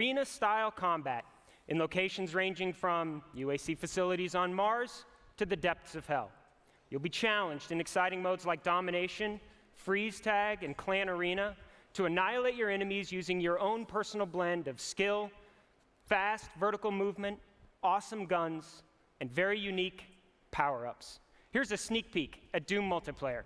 arena-style combat in locations ranging from UAC facilities on Mars to the depths of hell. You'll be challenged in exciting modes like Domination, Freeze Tag, and Clan Arena to annihilate your enemies using your own personal blend of skill, fast vertical movement, awesome guns, and very unique power-ups. Here's a sneak peek at Doom multiplayer.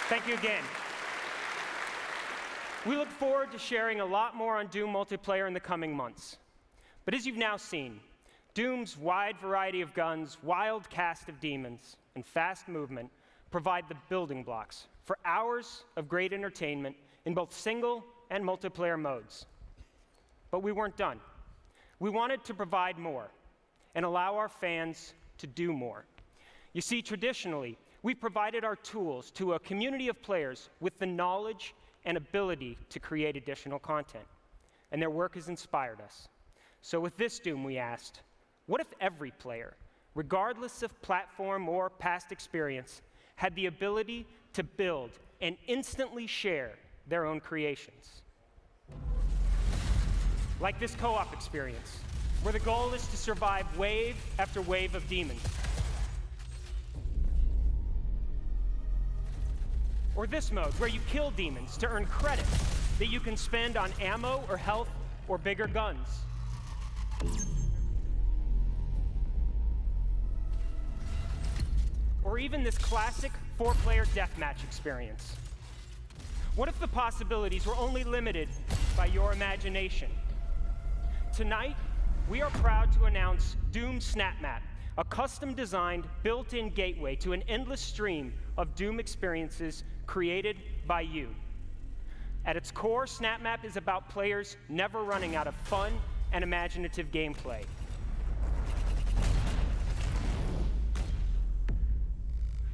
Thank you again. We look forward to sharing a lot more on Doom multiplayer in the coming months. But as you've now seen, Doom's wide variety of guns, wild cast of demons, and fast movement provide the building blocks for hours of great entertainment in both single and multiplayer modes. But we weren't done. We wanted to provide more and allow our fans to do more. You see, traditionally, we've provided our tools to a community of players with the knowledge and ability to create additional content, and their work has inspired us. So with this Doom, we asked, what if every player, regardless of platform or past experience, had the ability to build and instantly share their own creations? Like this co-op experience, where the goal is to survive wave after wave of demons. Or this mode, where you kill demons to earn credits that you can spend on ammo or health or bigger guns. Or even this classic 4-player deathmatch experience. What if the possibilities were only limited by your imagination? Tonight, we are proud to announce Doom SnapMap, a custom-designed, built-in gateway to an endless stream of Doom experiences created by you. At its core, SnapMap is about players never running out of fun and imaginative gameplay.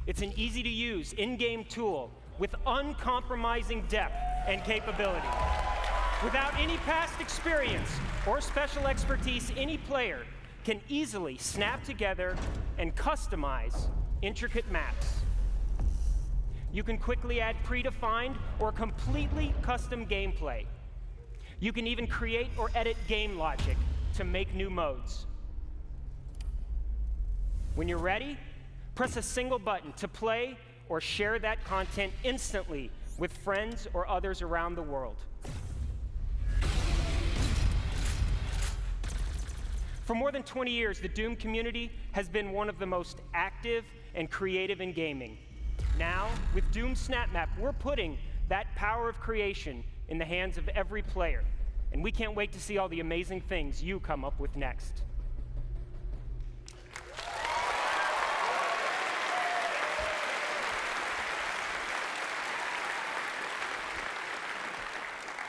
It's an easy-to-use, in-game tool with uncompromising depth and capability. Without any past experience or special expertise, any player can easily snap together and customize intricate maps. You can quickly add predefined or completely custom gameplay. You can even create or edit game logic to make new modes. When you're ready, press a single button to play or share that content instantly with friends or others around the world. For more than 20 years, the Doom community has been one of the most active and creative in gaming. Now, with Doom SnapMap, we're putting that power of creation in the hands of every player, and we can't wait to see all the amazing things you come up with next.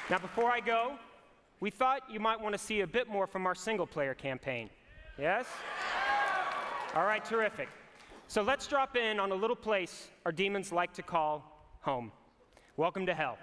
Now, before I go, we thought you might want to see a bit more from our single-player campaign. Yes? All right, terrific. So let's drop in on a little place our demons like to call home. Welcome to hell.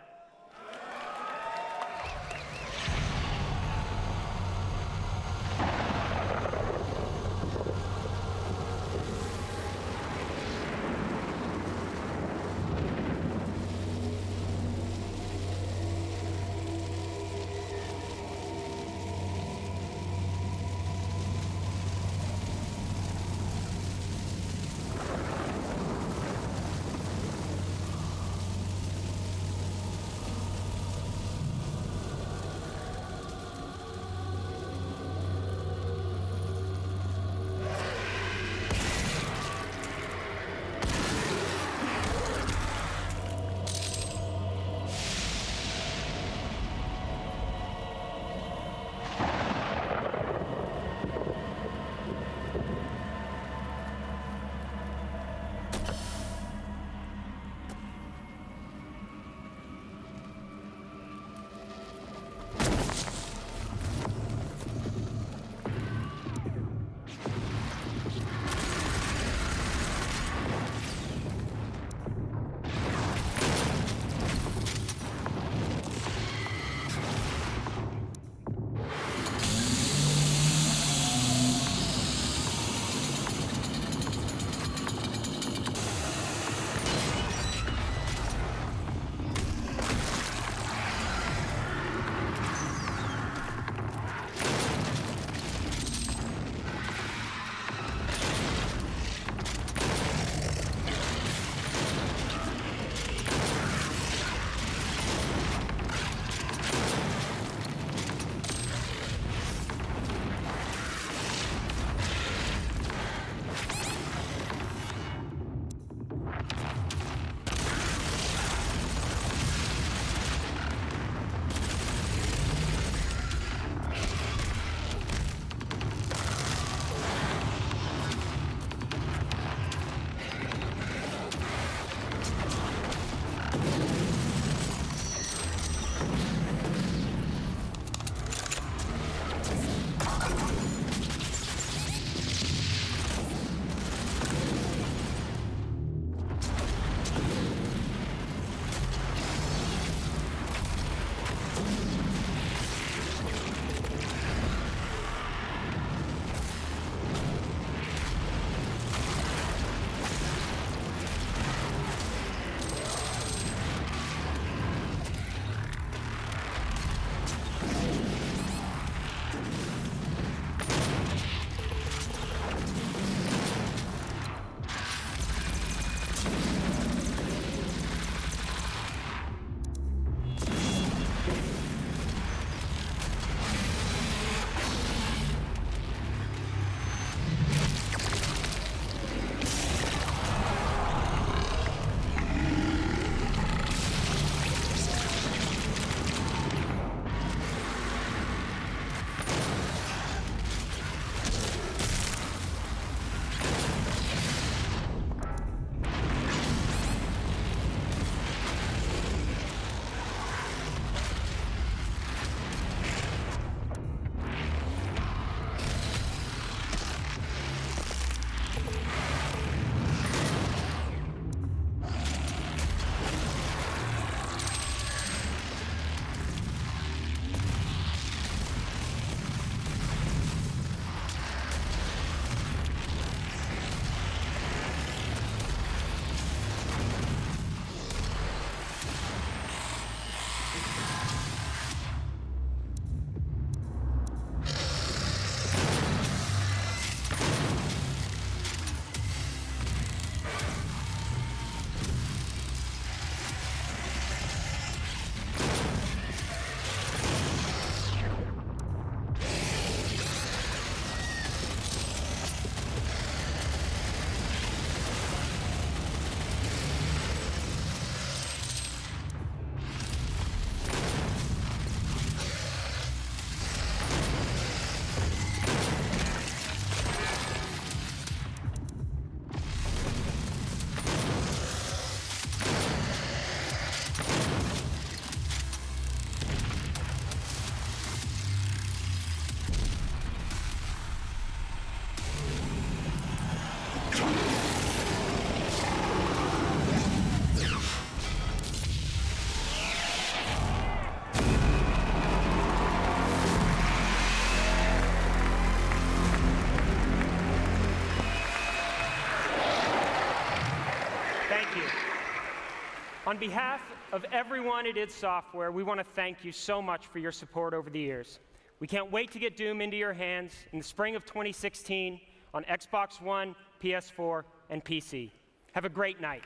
On behalf of everyone at id Software, we want to thank you so much for your support over the years. We can't wait to get Doom into your hands in the spring of 2016 on Xbox One, PS4, and PC. Have a great night.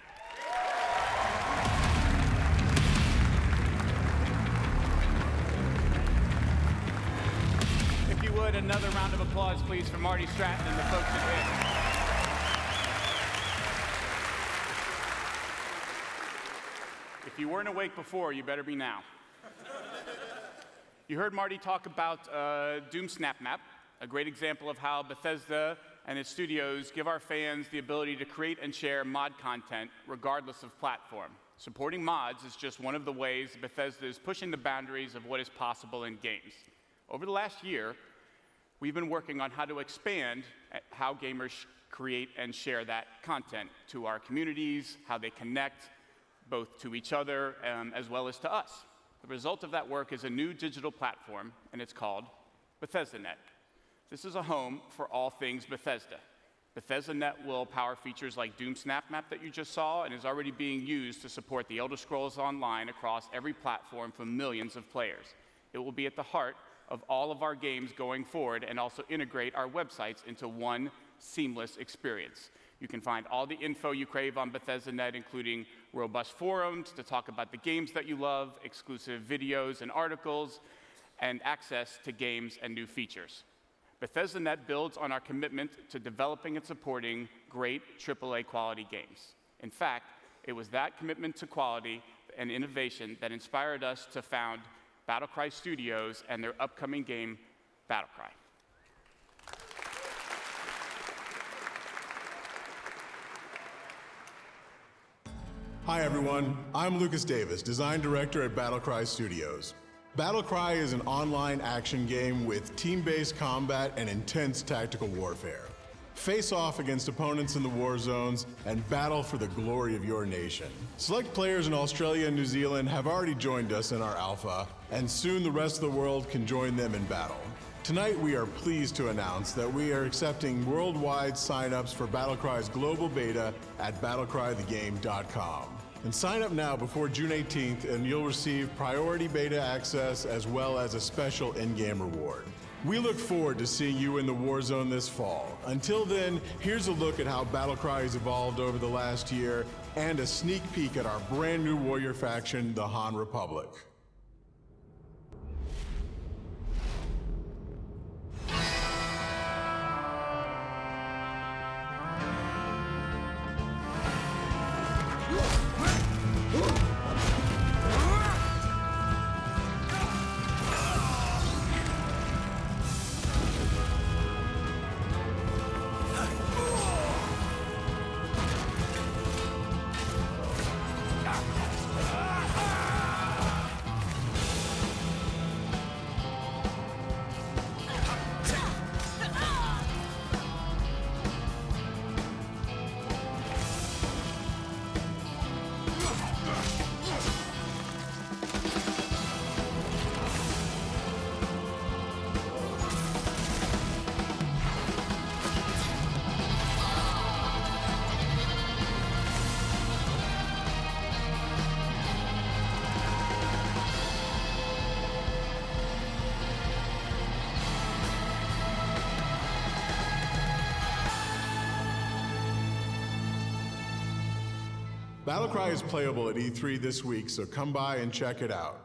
If you would, another round of applause, please, for Marty Stratton and the folks at id. If you weren't awake before, you better be now. You heard Marty talk about Doom Snap Map, a great example of how Bethesda and its studios give our fans the ability to create and share mod content regardless of platform. Supporting mods is just one of the ways Bethesda is pushing the boundaries of what is possible in games. Over the last year, we've been working on how to expand how gamers create and share that content to our communities, how they connect both to each other as well as to us. The result of that work is a new digital platform, and it's called BethesdaNet. This is a home for all things Bethesda. BethesdaNet will power features like Doom Snap Map that you just saw and is already being used to support the Elder Scrolls Online across every platform for millions of players. It will be at the heart of all of our games going forward and also integrate our websites into one seamless experience. You can find all the info you crave on BethesdaNet, including robust forums to talk about the games that you love, exclusive videos and articles, and access to games and new features. BethesdaNet builds on our commitment to developing and supporting great AAA quality games. In fact, it was that commitment to quality and innovation that inspired us to found Battlecry Studios and their upcoming game, Battlecry. Hi everyone, I'm Lucas Davis, Design Director at Battlecry Studios. Battlecry is an online action game with team-based combat and intense tactical warfare. Face off against opponents in the war zones and battle for the glory of your nation. Select players in Australia and New Zealand have already joined us in our alpha, and soon the rest of the world can join them in battle. Tonight, we are pleased to announce that we are accepting worldwide sign-ups for Battlecry's global beta at battlecrythegame.com. And sign up now before June 18th, and you'll receive priority beta access as well as a special in-game reward. We look forward to seeing you in the war zone this fall. Until then, here's a look at how Battlecry has evolved over the last year and a sneak peek at our brand new warrior faction, the Han Republic. Battlecry is playable at E3 this week, so come by and check it out.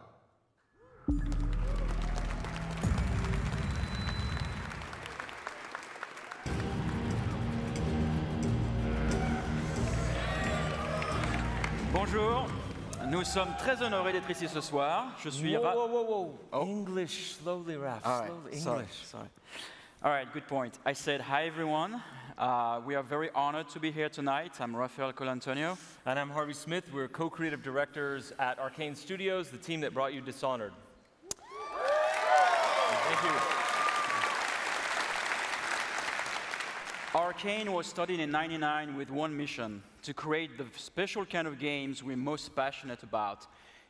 Bonjour, nous sommes très honorés d'être ici ce soir. Je suis Whoa. Oh. English, slowly, Raph. All right, Slowly. English. sorry. All right, good point. I said hi, everyone. We are very honored to be here tonight. I'm Rafael Colantonio. And I'm Harvey Smith. We're co-creative directors at Arcane Studios, the team that brought you Dishonored. Thank you. Arcane was started in '99 with one mission: to create the special kind of games we're most passionate about.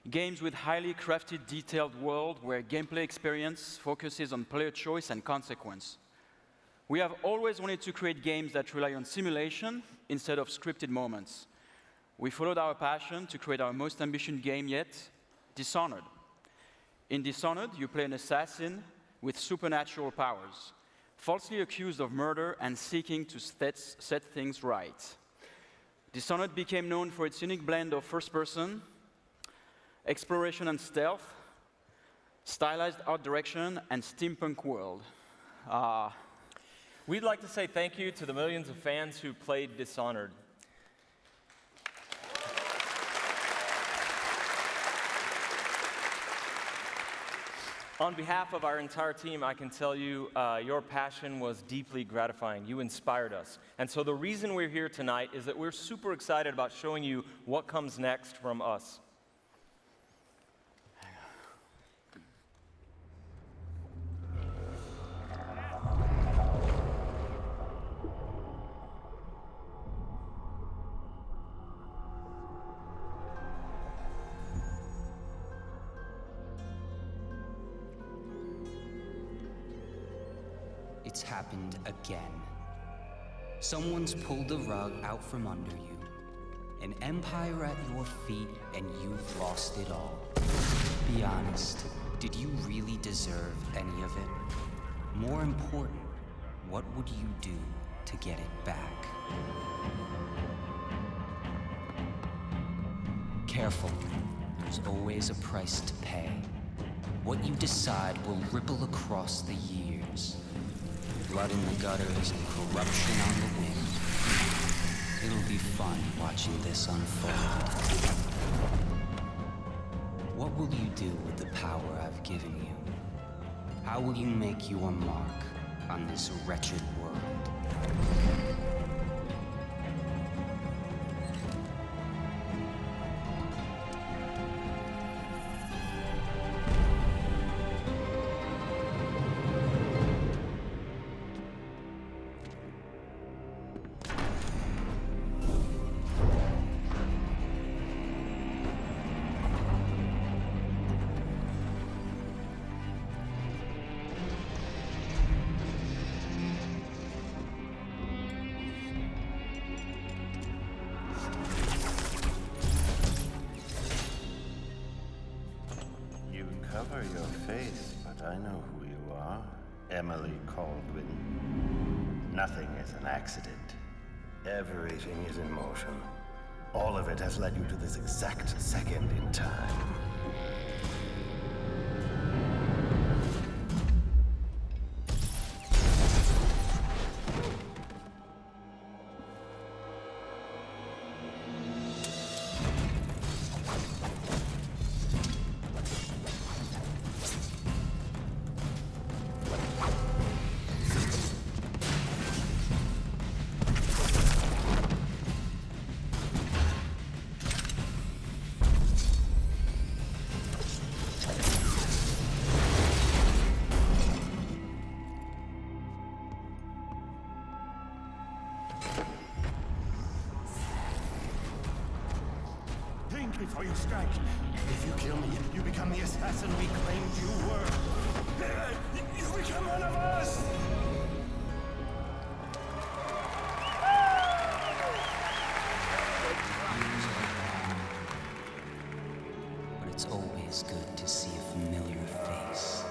Games with highly crafted, detailed world where gameplay experience focuses on player choice and consequence. We have always wanted to create games that rely on simulation instead of scripted moments. we followed our passion to create our most ambitious game yet, Dishonored. In Dishonored, you play an assassin with supernatural powers, falsely accused of murder and seeking to set things right. Dishonored became known for its unique blend of first-person, exploration and stealth, stylized art direction, and steampunk world. We'd like to say thank you to the millions of fans who played Dishonored. On behalf of our entire team, I can tell you your passion was deeply gratifying. You inspired us. And so the reason we're here tonight is that we're super excited about showing you what comes next from us. It's happened again. Someone's pulled the rug out from under you. An empire at your feet, and you've lost it all. Be honest, did you really deserve any of it? More important, what would you do to get it back? Careful, there's always a price to pay. What you decide will ripple across the years. Blood in the gutters and corruption on the wind. It'll be fun watching this unfold. What will you do with the power I've given you? How will you make your mark on this wretched world? Cover your face, but I know who you are. Emily Caldwin. Nothing is an accident. Everything is in motion. All of it has led you to this exact second in time. Before you strike. If you kill me, you become the assassin we claimed you were. You become one of us! But it's always good to see a familiar face.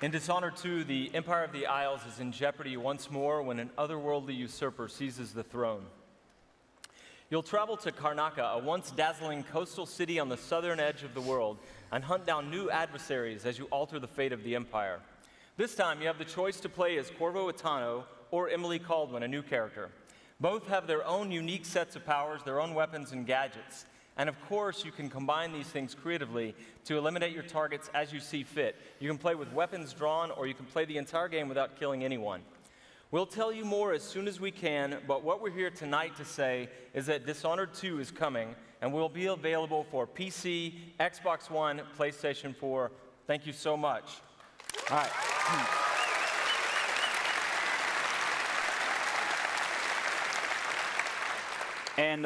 In Dishonored 2, the Empire of the Isles is in jeopardy once more when an otherworldly usurper seizes the throne. You'll travel to Karnaca, a once dazzling coastal city on the southern edge of the world, and hunt down new adversaries as you alter the fate of the Empire. This time, you have the choice to play as Corvo Attano or Emily Caldwin, a new character. Both have their own unique sets of powers, their own weapons and gadgets. And of course, you can combine these things creatively to eliminate your targets as you see fit. You can play with weapons drawn, or you can play the entire game without killing anyone. We'll tell you more as soon as we can, but what we're here tonight to say is that Dishonored 2 is coming, and will be available for PC, Xbox One, PlayStation 4. Thank you so much. All right. And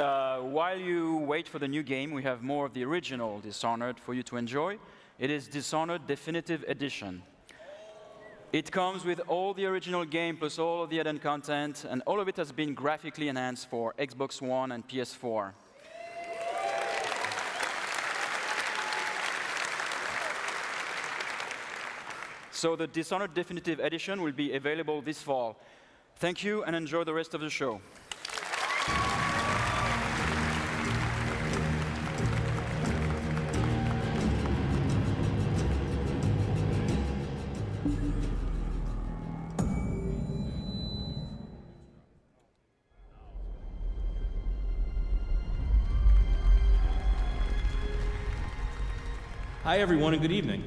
while you wait for the new game, we have more of the original Dishonored for you to enjoy. It is Dishonored Definitive Edition. It comes with all the original game plus all of the added content, and all of it has been graphically enhanced for Xbox One and PS4. So the Dishonored Definitive Edition will be available this fall. Thank you, and enjoy the rest of the show. Hi everyone and good evening.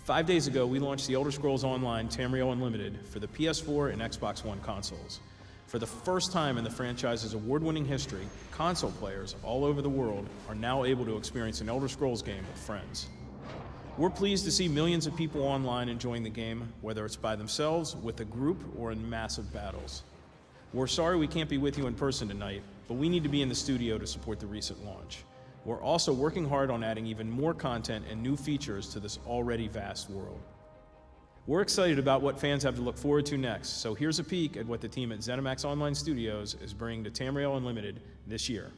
5 days ago, we launched The Elder Scrolls Online Tamriel Unlimited for the PS4 and Xbox One consoles. For the first time in the franchise's award-winning history, console players all over the world are now able to experience an Elder Scrolls game with friends. We're pleased to see millions of people online enjoying the game, whether it's by themselves, with a group, or in massive battles. We're sorry we can't be with you in person tonight, but we need to be in the studio to support the recent launch. We're also working hard on adding even more content and new features to this already vast world. We're excited about what fans have to look forward to next, so here's a peek at what the team at ZeniMax Online Studios is bringing to Tamriel Unlimited this year.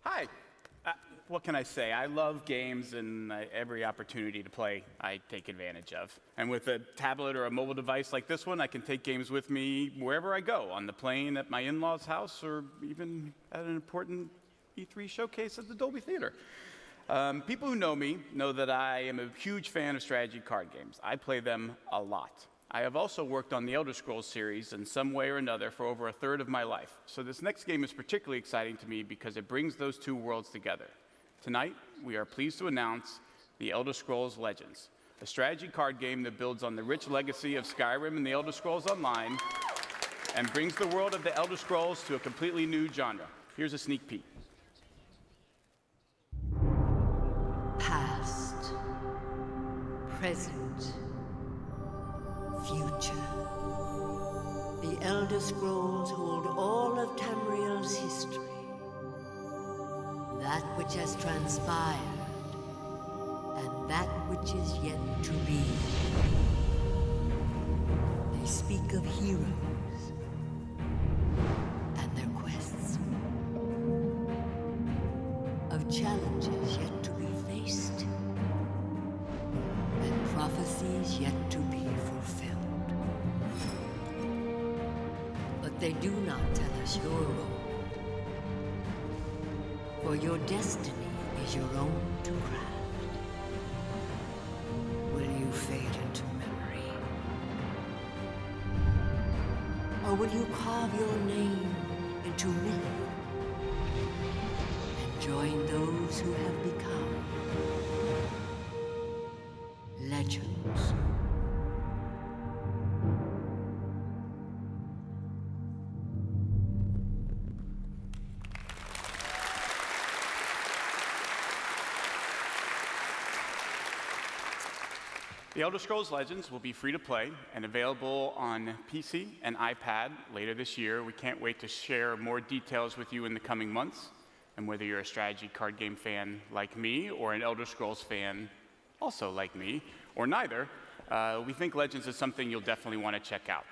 Hi. What can I say? I love games, and every opportunity to play I take advantage of. And with a tablet or a mobile device like this one, I can take games with me wherever I go, on the plane, at my in-laws' house, or even at an important E3 showcase at the Dolby Theater. People who know me know that I am a huge fan of strategy card games. I play them a lot. I have also worked on the Elder Scrolls series in some way or another for over a third of my life. So this next game is particularly exciting to me because it brings those two worlds together. Tonight, we are pleased to announce The Elder Scrolls Legends, a strategy card game that builds on the rich legacy of Skyrim and the Elder Scrolls Online and brings the world of the Elder Scrolls to a completely new genre. Here's a sneak peek. Past, present, future. The Elder Scrolls hold all of Tamriel's history. That which has transpired, and that which is yet to be. They speak of heroes and their quests, of challenges yet to be faced, and prophecies yet to be fulfilled. But they do not tell us your role. For your destiny is your own to craft. Will you fade into memory? Or will you carve your name into myth and Join those who have become legends. The Elder Scrolls Legends will be free to play and available on PC and iPad later this year. We can't wait to share more details with you in the coming months. And whether you're a strategy card game fan like me, or an Elder Scrolls fan also like me, or neither, we think Legends is something you'll definitely want to check out.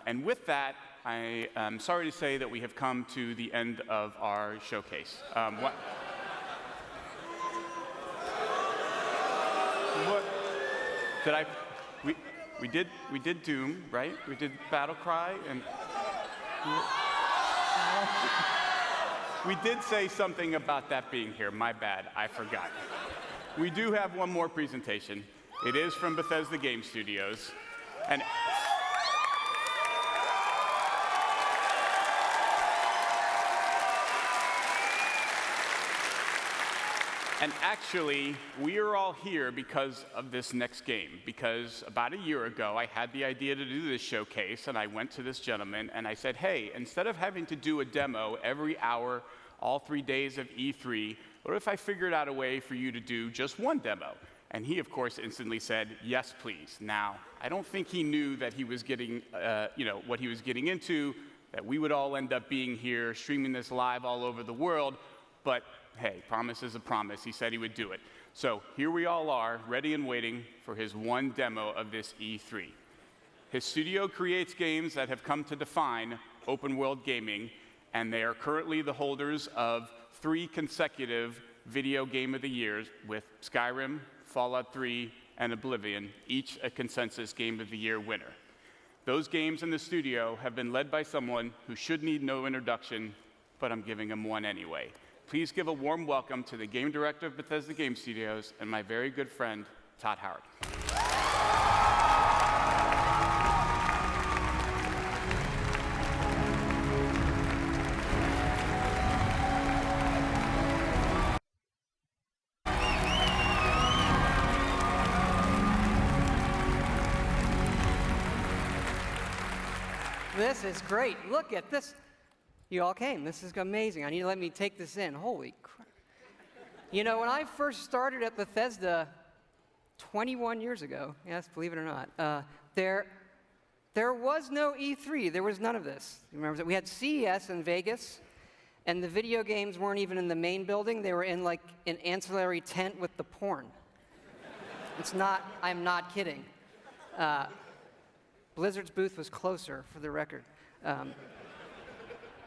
And with that, I am sorry to say that we have come to the end of our showcase. What did I? We did Doom, right? We did Battle Cry, and we did say something about that being here. My bad, I forgot. We do have one more presentation. It is from Bethesda Game Studios, and actually, we are all here because of this next game. Because about a year ago, I had the idea to do this showcase, and I went to this gentleman, and I said, hey, instead of having to do a demo every hour, all 3 days of E3, what if I figured out a way for you to do just one demo? And he, of course, instantly said, yes, please. Now, I don't think he knew that he was getting, what he was getting into, that we would all end up being here, streaming this live all over the world, but hey, promise is a promise. He said he would do it. So here we all are, ready and waiting for his one demo of this E3. His studio creates games that have come to define open world gaming, and they are currently the holders of 3 consecutive Video Game of the Years, with Skyrim, Fallout 3, and Oblivion, each a consensus Game of the Year winner. Those games in the studio have been led by someone who should need no introduction, but I'm giving him one anyway. Please give a warm welcome to the game director of Bethesda Game Studios and my very good friend, Todd Howard. This is great. Look at this. You all came. This is amazing. I need to let me take this in. Holy crap. You know, when I first started at Bethesda 21 years ago, yes, believe it or not, there was no E3. There was none of this. Remember that we had CES in Vegas, and the video games weren't even in the main building. They were in like an ancillary tent with the porn. It's not, I'm not kidding. Blizzard's booth was closer, for the record.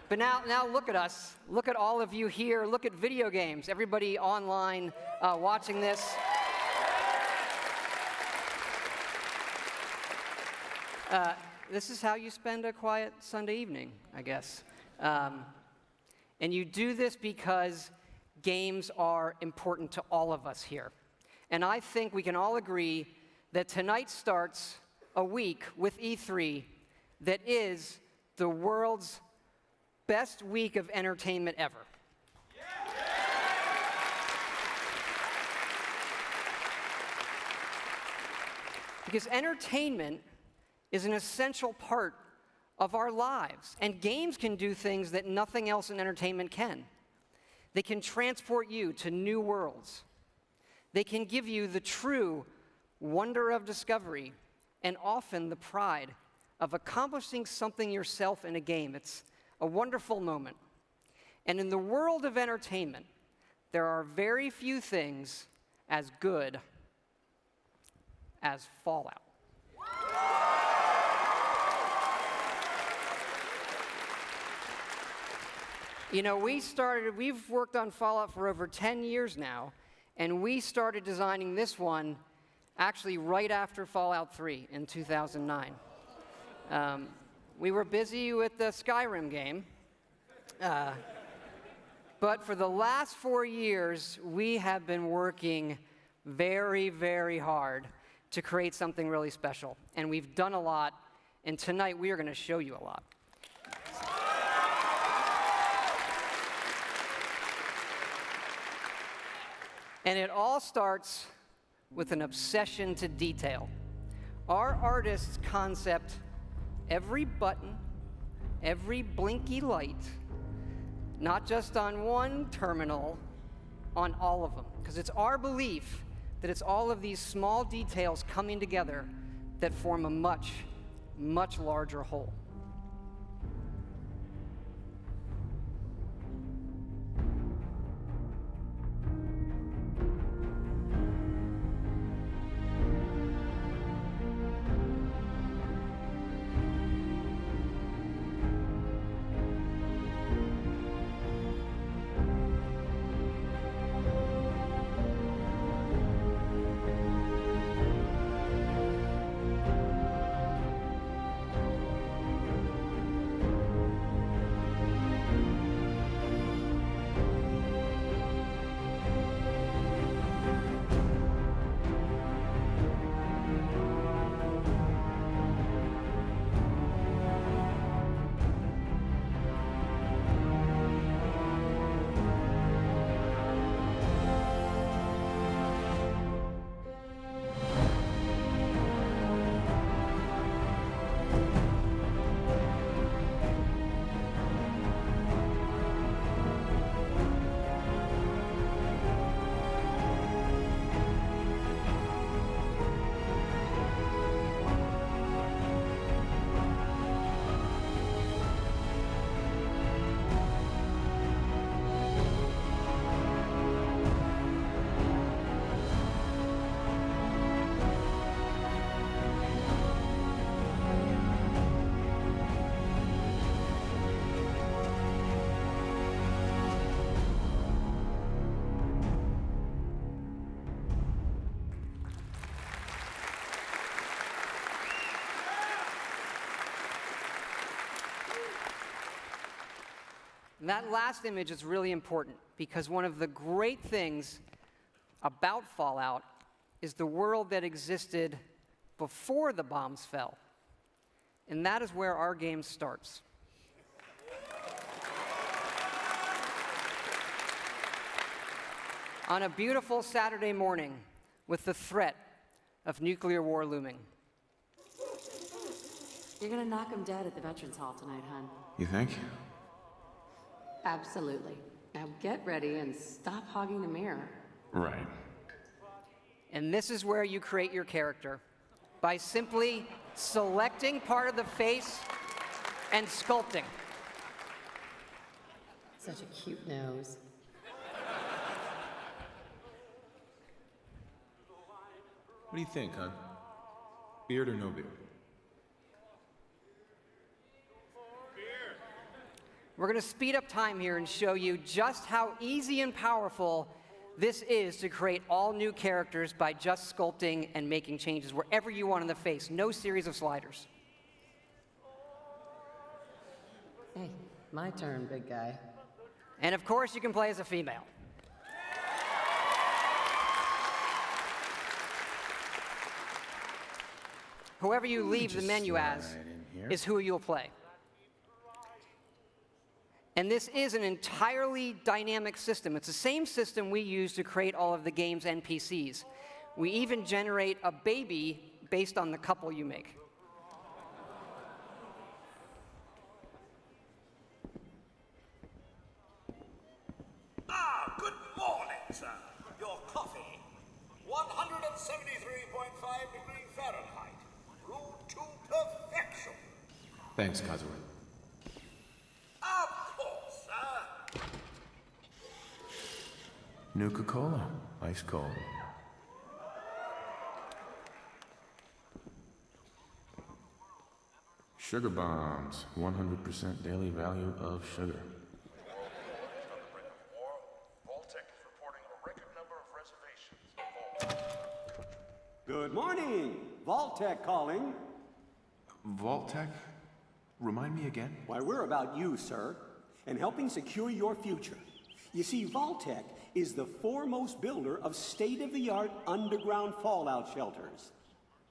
But now look at us. Look at all of you here. Look at video games. Everybody online watching this. This is how you spend a quiet Sunday evening, I guess. And you do this because games are important to all of us here. And I think we can all agree that tonight starts a week with E3 that is the world's best week of entertainment ever. Because entertainment is an essential part of our lives, and games can do things that nothing else in entertainment can. They can transport you to new worlds. They can give you the true wonder of discovery, and often the pride of accomplishing something yourself in a game. It's a wonderful moment. And in the world of entertainment, there are very few things as good as Fallout. You know, we've worked on Fallout for over 10 years now, and we started designing this one actually right after Fallout 3 in 2009. We were busy with the Skyrim game, but for the last 4 years, we have been working very, very hard to create something really special. And we've done a lot, and tonight we are going to show you a lot. And it all starts with an obsession to detail. Our artists concept every button, every blinky light, not just on one terminal, on all of them. Because it's our belief that it's all of these small details coming together that form a much, much larger whole. And that last image is really important because one of the great things about Fallout is the world that existed before the bombs fell. And that is where our game starts. On a beautiful Saturday morning with the threat of nuclear war looming. You're gonna knock him dead at the Veterans Hall tonight, hon. You think? Absolutely. Now get ready and stop hogging the mirror. Right. And this is where you create your character, by simply selecting part of the face and sculpting. Such a cute nose. What do you think, hon? Beard or no beard? We're going to speed up time here and show you just how easy and powerful this is to create all new characters by just sculpting and making changes wherever you want in the face. No series of sliders. Hey, my turn, big guy. And of course, you can play as a female. Whoever you leave the menu as is who you'll play. And this is an entirely dynamic system. It's the same system we use to create all of the game's NPCs. We even generate a baby based on the couple you make. Ah, good morning, sir. Your coffee, 173.5 degrees Fahrenheit, brewed to perfection. Thanks, Kazuma. Of course, sir. Nuka-Cola, ice cold. Sugar bombs, 100% daily value of sugar. Good morning. Vault-Tec calling. Vault-Tec? Remind me again? Why, we're about you, sir, and helping secure your future. You see, Vault-Tec is the foremost builder of state-of-the-art underground fallout shelters.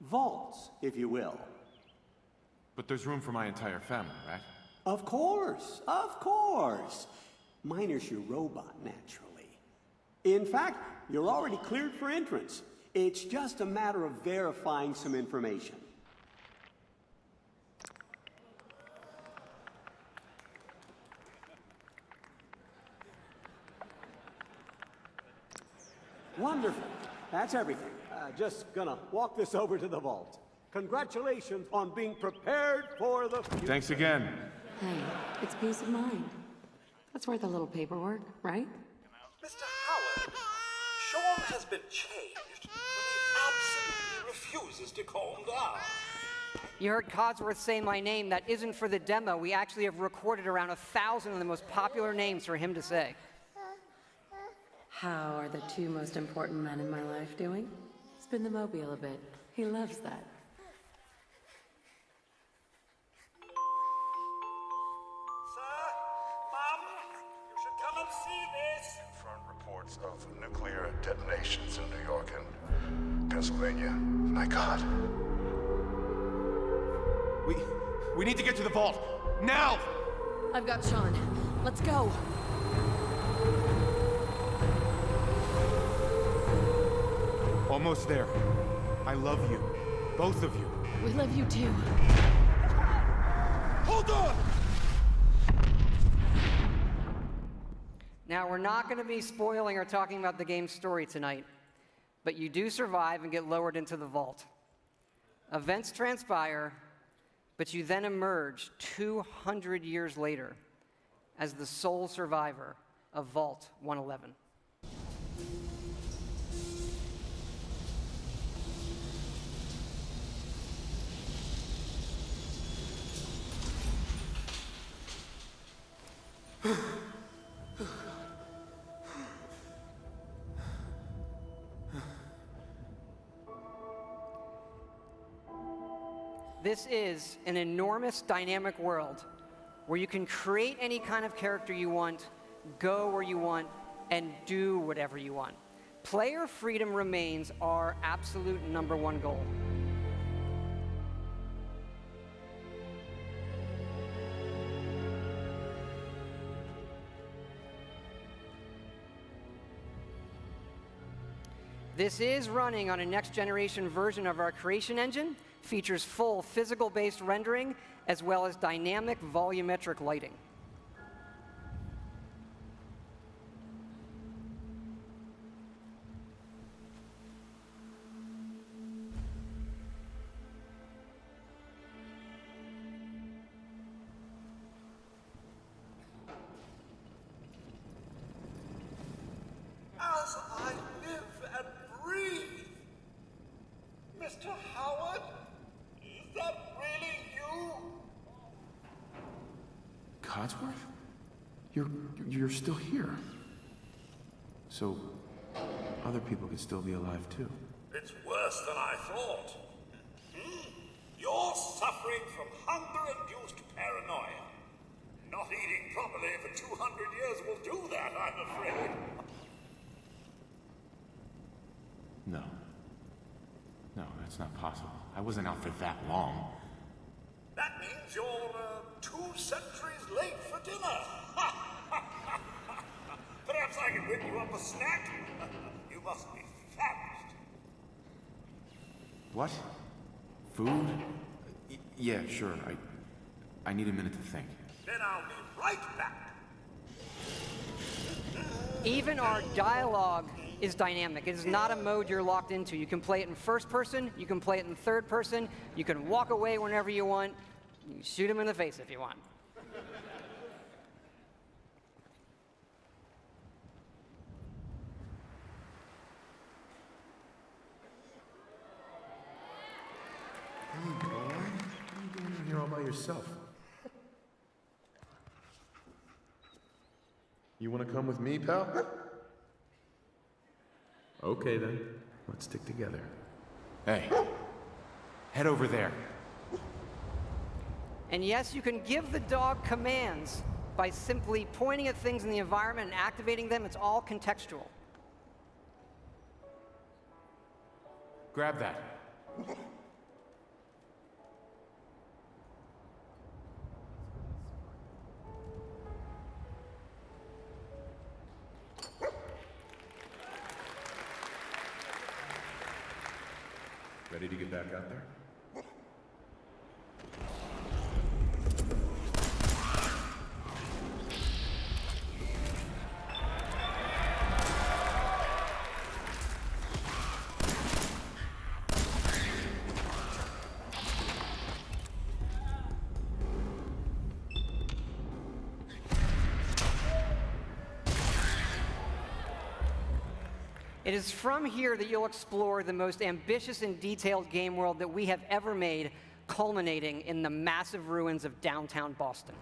Vaults, if you will. But there's room for my entire family, right? Of course, of course. Minus your robot, naturally. In fact, you're already cleared for entrance. It's just a matter of verifying some information. Wonderful. That's everything. Just gonna walk this over to the vault. Congratulations on being prepared for the future. Thanks again. Hey, it's peace of mind. That's worth a little paperwork, right? Mr. Howard, Sean has been changed, but he absolutely refuses to calm down. You heard Codsworth say my name. That isn't for the demo. We actually have recorded around 1,000 of the most popular names for him to say. How are the two most important men in my life doing? Spin the mobile a bit. He loves that. Sir, Mom, you should come and see this. Confirmed reports of nuclear detonations in New York and Pennsylvania. My God. We need to get to the vault. Now! I've got Sean. Let's go. Almost there. I love you. Both of you. We love you too. Hold on! Now, we're not going to be spoiling or talking about the game's story tonight, but you do survive and get lowered into the vault. Events transpire, but you then emerge 200 years later as the sole survivor of Vault 111. This is an enormous dynamic world where you can create any kind of character you want, go where you want, and do whatever you want. Player freedom remains our absolute #1 goal. This is running on a next-generation version of our creation engine, features full physical-based rendering, as well as dynamic volumetric lighting. As I live and breathe. Mr. Howard, is that really you? Codsworth? You're still here. So, other people could still be alive too. It's worse than I thought. You're suffering from hunger-induced paranoia. Not eating properly for 200 years will do that, I'm afraid. No, that's not possible. I wasn't out for that long. That means you're 2 centuries late for dinner. Perhaps I can whip you up a snack. You must be famished. What? Food? Yeah, sure. I need a minute to think. Then I'll be right back. Even our dialogue is dynamic. It is not a mode you're locked into. You can play it in first person, you can play it in third person, you can walk away whenever you want, you can shoot him in the face if you want. Hey, boy. What are you doing in here all by yourself? You want to come with me, pal? Okay, then. Let's stick together. Hey, head over there. And yes, you can give the dog commands by simply pointing at things in the environment and activating them. It's all contextual. Grab that. Ready to get back out there? It is from here that you'll explore the most ambitious and detailed game world that we have ever made, culminating in the massive ruins of downtown Boston.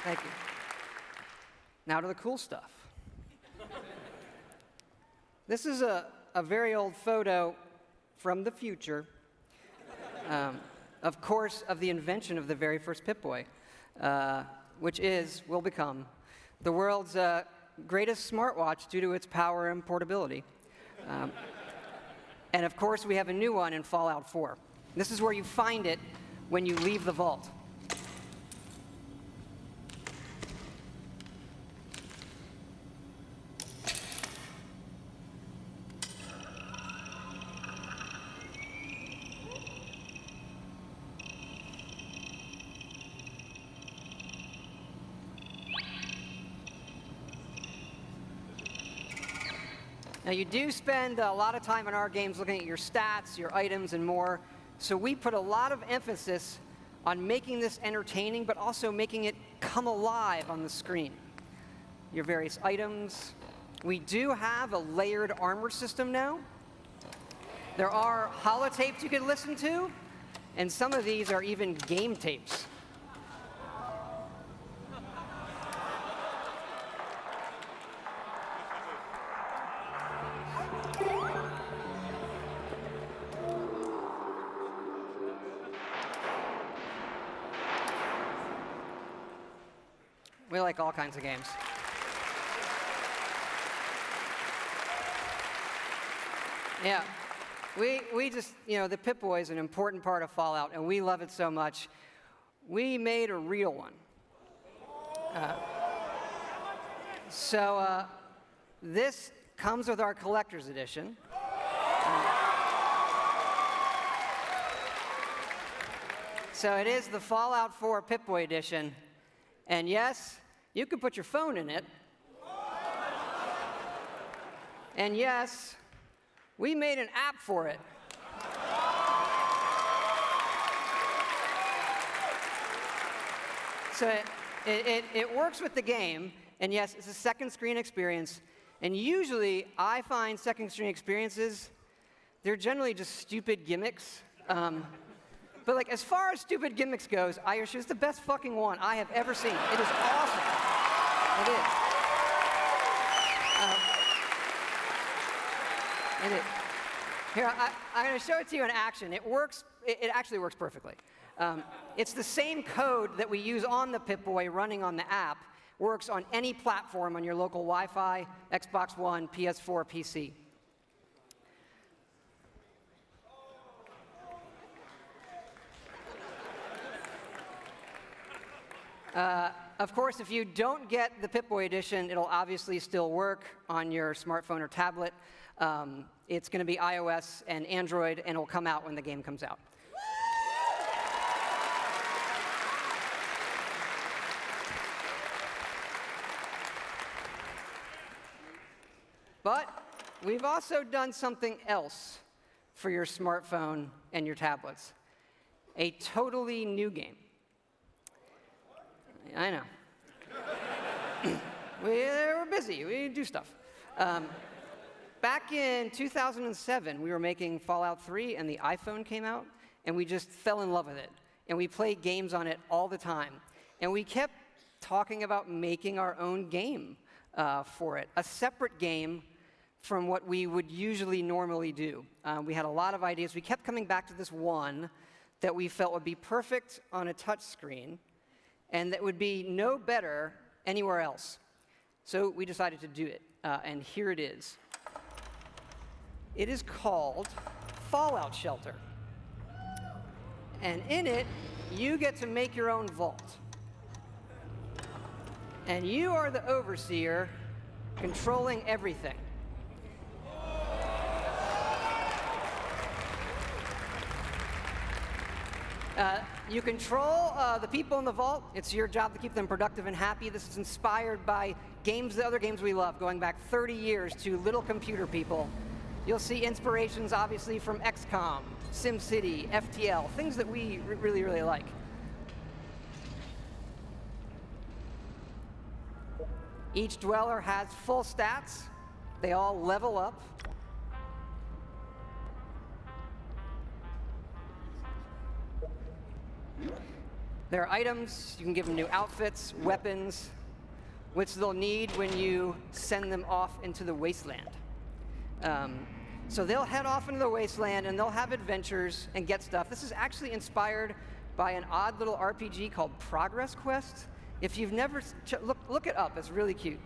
Thank you. Now to the cool stuff. This is a very old photo from the future, of course, of the invention of the very first Pip-Boy, which will become the world's greatest smartwatch due to its power and portability. And of course, we have a new one in Fallout 4. This is where you find it when you leave the vault. Now, you do spend a lot of time in our games looking at your stats, your items, and more, so we put a lot of emphasis on making this entertaining, but also making it come alive on the screen. Your various items. We do have a layered armor system now. There are holotapes you can listen to, and some of these are even game tapes. We like all kinds of games. Yeah, we just, the Pip-Boy is an important part of Fallout, and we love it so much. We made a real one. So this comes with our collector's edition. So it is the Fallout 4 Pip-Boy edition. And yes, you can put your phone in it. And yes, we made an app for it. So it works with the game, and yes, it's a second screen experience. And usually, I find second screen experiences, they're generally just stupid gimmicks. But like, as far as stupid gimmicks goes, I assure it's the best fucking one I have ever seen. It is awesome. It is. It is. Here, I'm going to show it to you in action. It works. It actually works perfectly. It's the same code that we use on the Pip-Boy running on the app. Works on any platform on your local Wi-Fi, Xbox One, PS4, PC. Of course, if you don't get the Pip-Boy edition, it'll obviously still work on your smartphone or tablet. It's going to be iOS and Android, and it'll come out when the game comes out. But we've also done something else for your smartphone and your tablets. A totally new game. I know. We're busy. We do stuff. Back in 2007, we were making Fallout 3, and the iPhone came out, and we just fell in love with it. And we played games on it all the time. And we kept talking about making our own game for it, a separate game from what we would usually normally do. We had a lot of ideas. We kept coming back to this one that we felt would be perfect on a touch screen and that would be no better anywhere else. So we decided to do it, and here it is. It is called Fallout Shelter. And in it, you get to make your own vault. And you are the overseer controlling everything. You control the people in the vault. It's your job to keep them productive and happy. This is inspired by the other games we love, going back 30 years to Little Computer People. You'll see inspirations, obviously, from XCOM, SimCity, FTL, things that we really, really like. Each dweller has full stats. They all level up. There are items. You can give them new outfits, weapons, which they'll need when you send them off into the wasteland. So they'll head off into the wasteland, and they'll have adventures and get stuff. This is actually inspired by an odd little RPG called Progress Quest. If you've never look it up, it's really cute.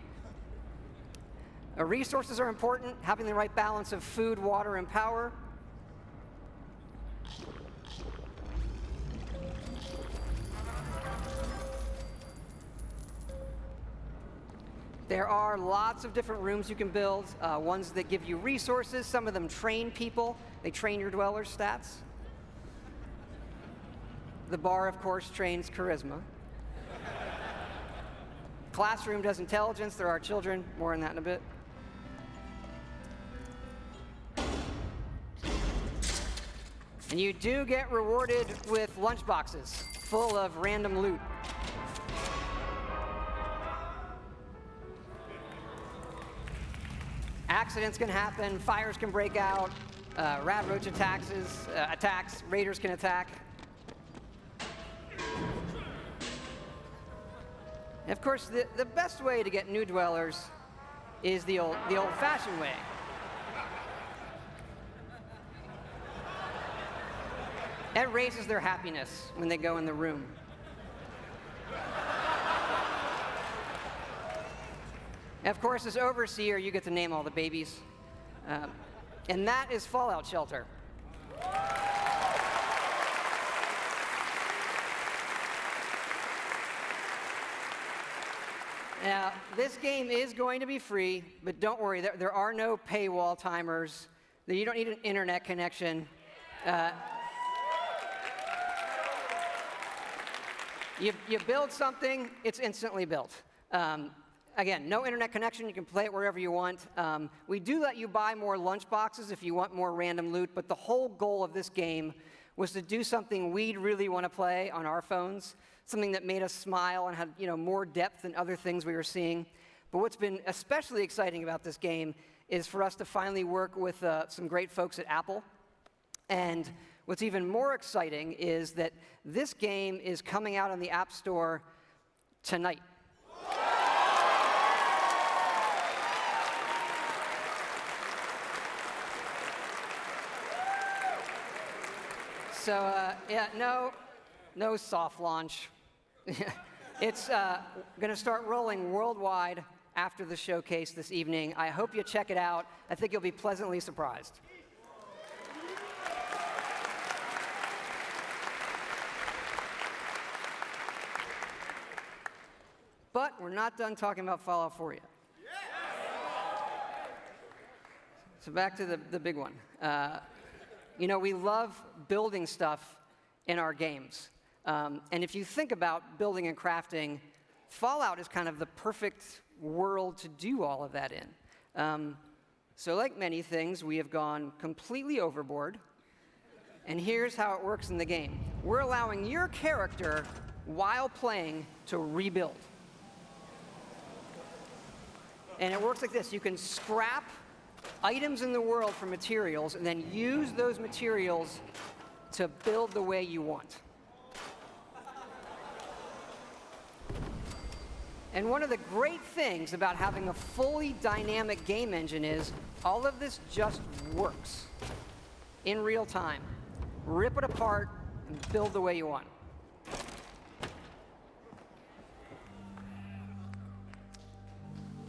Resources are important, having the right balance of food, water, and power. There are lots of different rooms you can build, ones that give you resources. Some of them train people. They train your dwellers' stats. The bar, of course, trains charisma. Classroom does intelligence. There are children. More on that in a bit. And you do get rewarded with lunchboxes full of random loot. Accidents can happen, fires can break out, rat roach attacks, raiders can attack. And of course, the best way to get new dwellers is the old-fashioned way. It raises their happiness when they go in the room. And of course, as overseer, you get to name all the babies. And that is Fallout Shelter. Now, this game is going to be free, but don't worry, there are no paywall timers. You don't need an internet connection. You build something, it's instantly built. Again, no internet connection. You can play it wherever you want. We do let you buy more lunchboxes if you want more random loot, but the whole goal of this game was to do something we'd really want to play on our phones, something that made us smile and had more depth than other things we were seeing. But what's been especially exciting about this game is for us to finally work with some great folks at Apple. And what's even more exciting is that this game is coming out on the App Store tonight. So, no soft launch. It's going to start rolling worldwide after the showcase this evening. I hope you check it out. I think you'll be pleasantly surprised. But we're not done talking about Fallout 4 yet. So back to the big one. You know, we love building stuff in our games. And if you think about building and crafting, Fallout is kind of the perfect world to do all of that in. So like many things, we have gone completely overboard. And here's how it works in the game. We're allowing your character, while playing, to rebuild. And it works like this. You can scrap items in the world for materials and then use those materials to build the way you want. And one of the great things about having a fully dynamic game engine is all of this just works in real time. Rip it apart and build the way you want.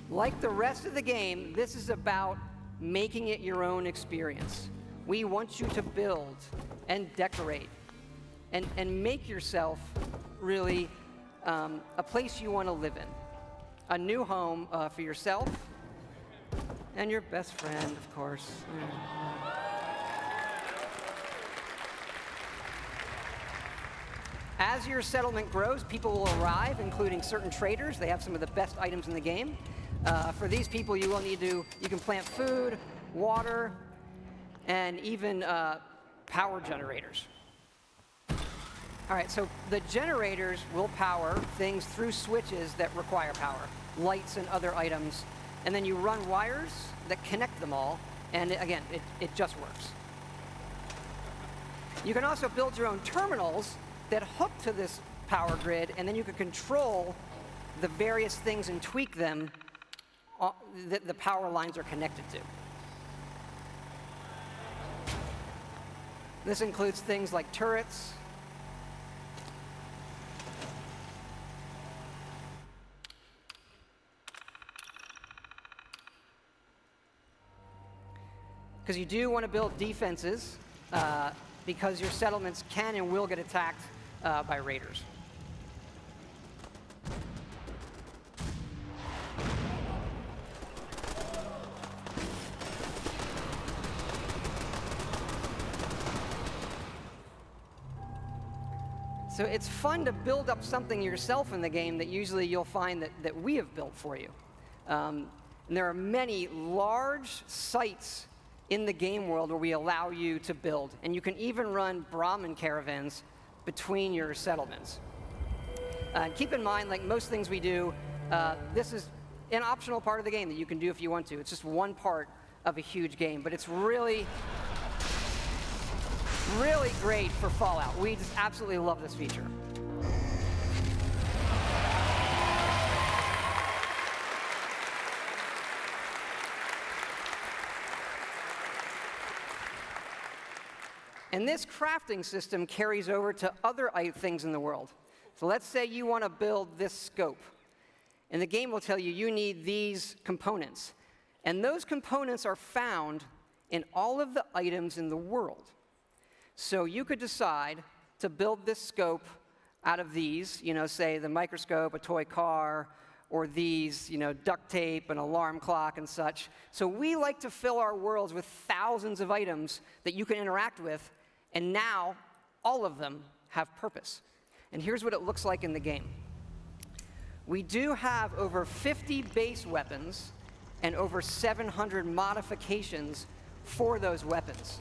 Like the rest of the game, this is about making it your own experience. We want you to build and decorate and make yourself really a place you want to live in. A new home for yourself and your best friend, of course. As your settlement grows, people will arrive, including certain traders. They have some of the best items in the game. For these people, you can plant food, water, and even power generators. All right, so the generators will power things through switches that require power, lights and other items, and then you run wires that connect them all, and again, it just works. You can also build your own terminals that hook to this power grid, and then you can control the various things and tweak them that the power lines are connected to. This includes things like turrets, because you do want to build defenses because your settlements can and will get attacked by raiders. So it's fun to build up something yourself in the game that usually you'll find that we have built for you. And there are many large sites in the game world where we allow you to build. And you can even run Brahmin caravans between your settlements. Keep in mind, like most things we do, this is an optional part of the game that you can do if you want to. It's just one part of a huge game, but it's really great for Fallout. We just absolutely love this feature. And this crafting system carries over to other things in the world. So let's say you want to build this scope. And the game will tell you you need these components. And those components are found in all of the items in the world. So you could decide to build this scope out of these, say the microscope, a toy car, or these, duct tape, an alarm clock, and such. So we like to fill our worlds with thousands of items that you can interact with, and now all of them have purpose. And here's what it looks like in the game. We do have over 50 base weapons and over 700 modifications for those weapons.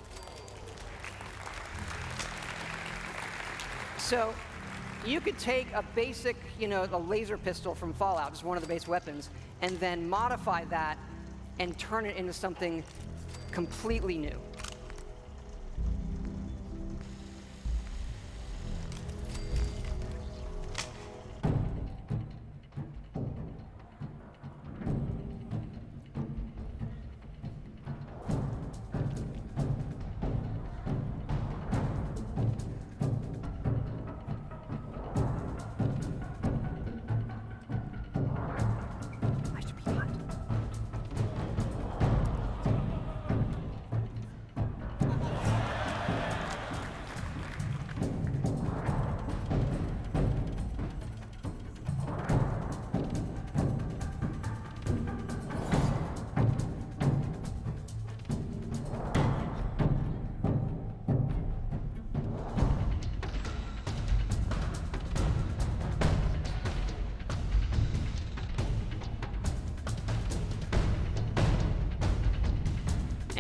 So you could take a basic, the laser pistol from Fallout, just one of the base weapons, and then modify that and turn it into something completely new.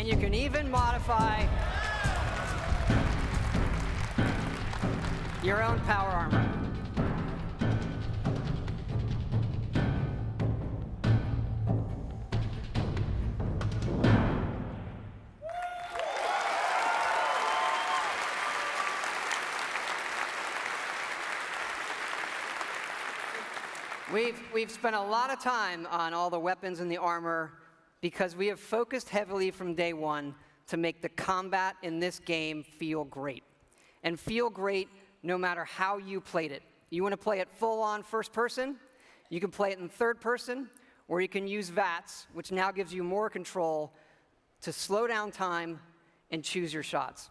you can even modify your own power armor. We've spent a lot of time on all the weapons and the armor because we have focused heavily from day one to make the combat in this game feel great. And feel great no matter how you played it. You want to play it full-on first person, you can play it in third person, or you can use VATS, which now gives you more control to slow down time and choose your shots.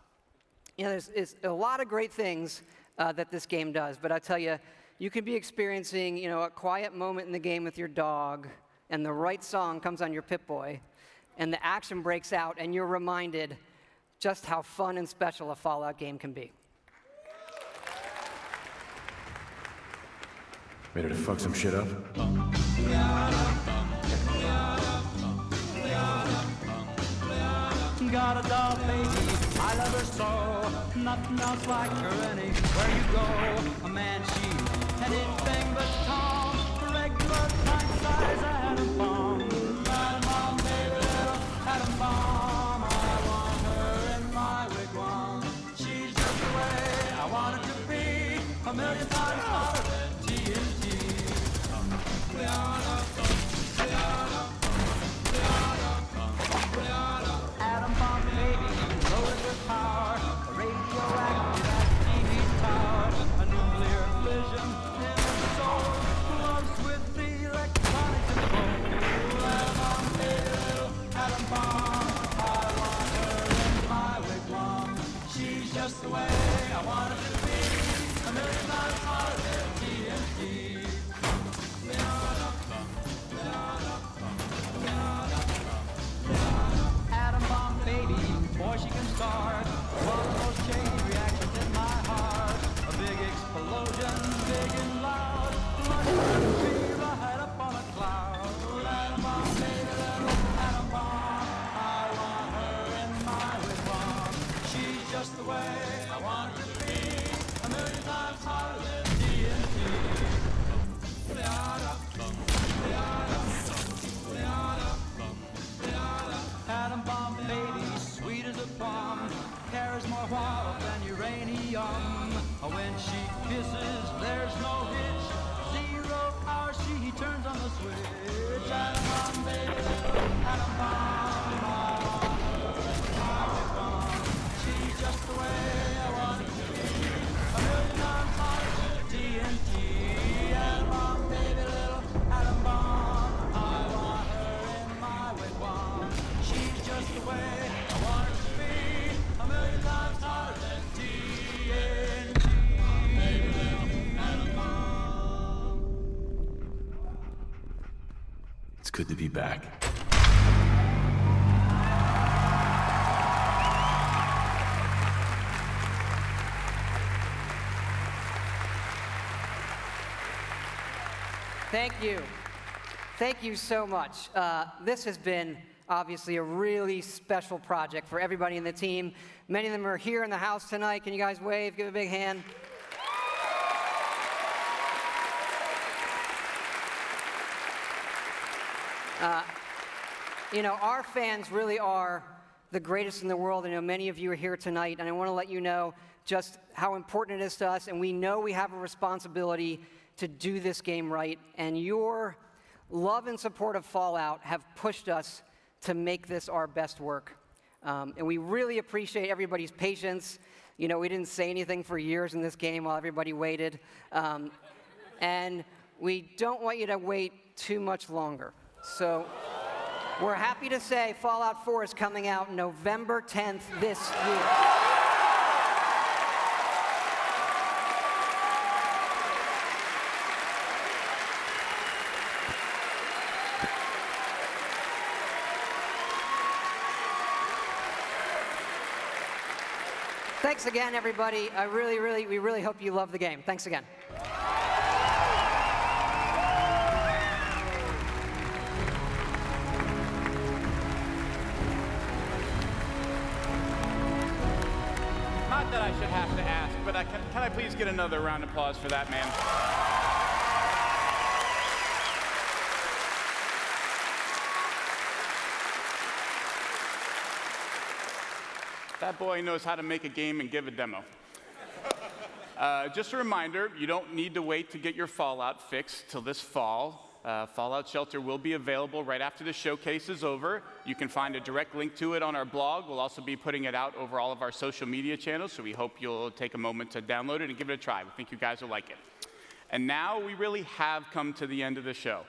You know, there's a lot of great things that this game does, but I tell you, you could be experiencing, a quiet moment in the game with your dog, and the right song comes on your Pip-Boy, and the action breaks out, and you're reminded just how fun and special a Fallout game can be. Ready to fuck some shit up? Got a doll, baby, I love her so. Nothing else like her anywhere you go. A man, she, anything but calm. Regular pint-size atom bomb. Atom bomb, baby, little atom bomb. I want her in my wigwam. She's just the way I want her to be. A million times hotter than TNT. Atom bomb, baby, loaded with power. A radioactive at TV tower. A nuclear fission in her soul. Gloves with the electronic control. Atom bomb, baby, little atom bomb. I want her in my wigwam. She's just the way I want her to be. A million times hotter than TNT. Atom bomb, baby, boy, she can start one of those chain reactions in my heart. A big explosion, big and loud, running free right up on a cloud. Atom bomb, baby, little atom bomb. I want her in my wigwam. She's just the way I want her to be. A million times hotter than TNT. Atom bomb, baby, sweet as a plum, carries more warmth than uranium. When she kisses, there's no hitch. 0 hour, she turns on the switch. Atom bomb, baby, atom bomb. I want her in my wigwam. She's just the way I want her to be. A million times hotter than TNT. Atom bomb, baby, little atom bomb. I want her in my wigwam. She's just the way I want her to be. A million times hotter than TNT. Baby, little atom bomb. It's good to be back. Thank you. Thank you so much. This has been obviously a really special project for everybody in the team. Many of them are here in the house tonight. Can you guys wave? Give a big hand. Our fans really are the greatest in the world. I know many of you are here tonight, and I want to let you know just how important it is to us, and we know we have a responsibility to do this game right, and your love and support of Fallout have pushed us to make this our best work. And we really appreciate everybody's patience. We didn't say anything for years in this game while everybody waited. And we don't want you to wait too much longer. So we're happy to say Fallout 4 is coming out November 10th this year. Thanks again, everybody. We really hope you love the game. Thanks again. Not that I should have to ask, but can I please get another round of applause for that man? That boy knows how to make a game and give a demo. Just a reminder, you don't need to wait to get your Fallout fix till this fall. Fallout Shelter will be available right after the showcase is over. You can find a direct link to it on our blog. We'll also be putting it out over all of our social media channels, so we hope you'll take a moment to download it and give it a try. We think you guys will like it. And now we really have come to the end of the show.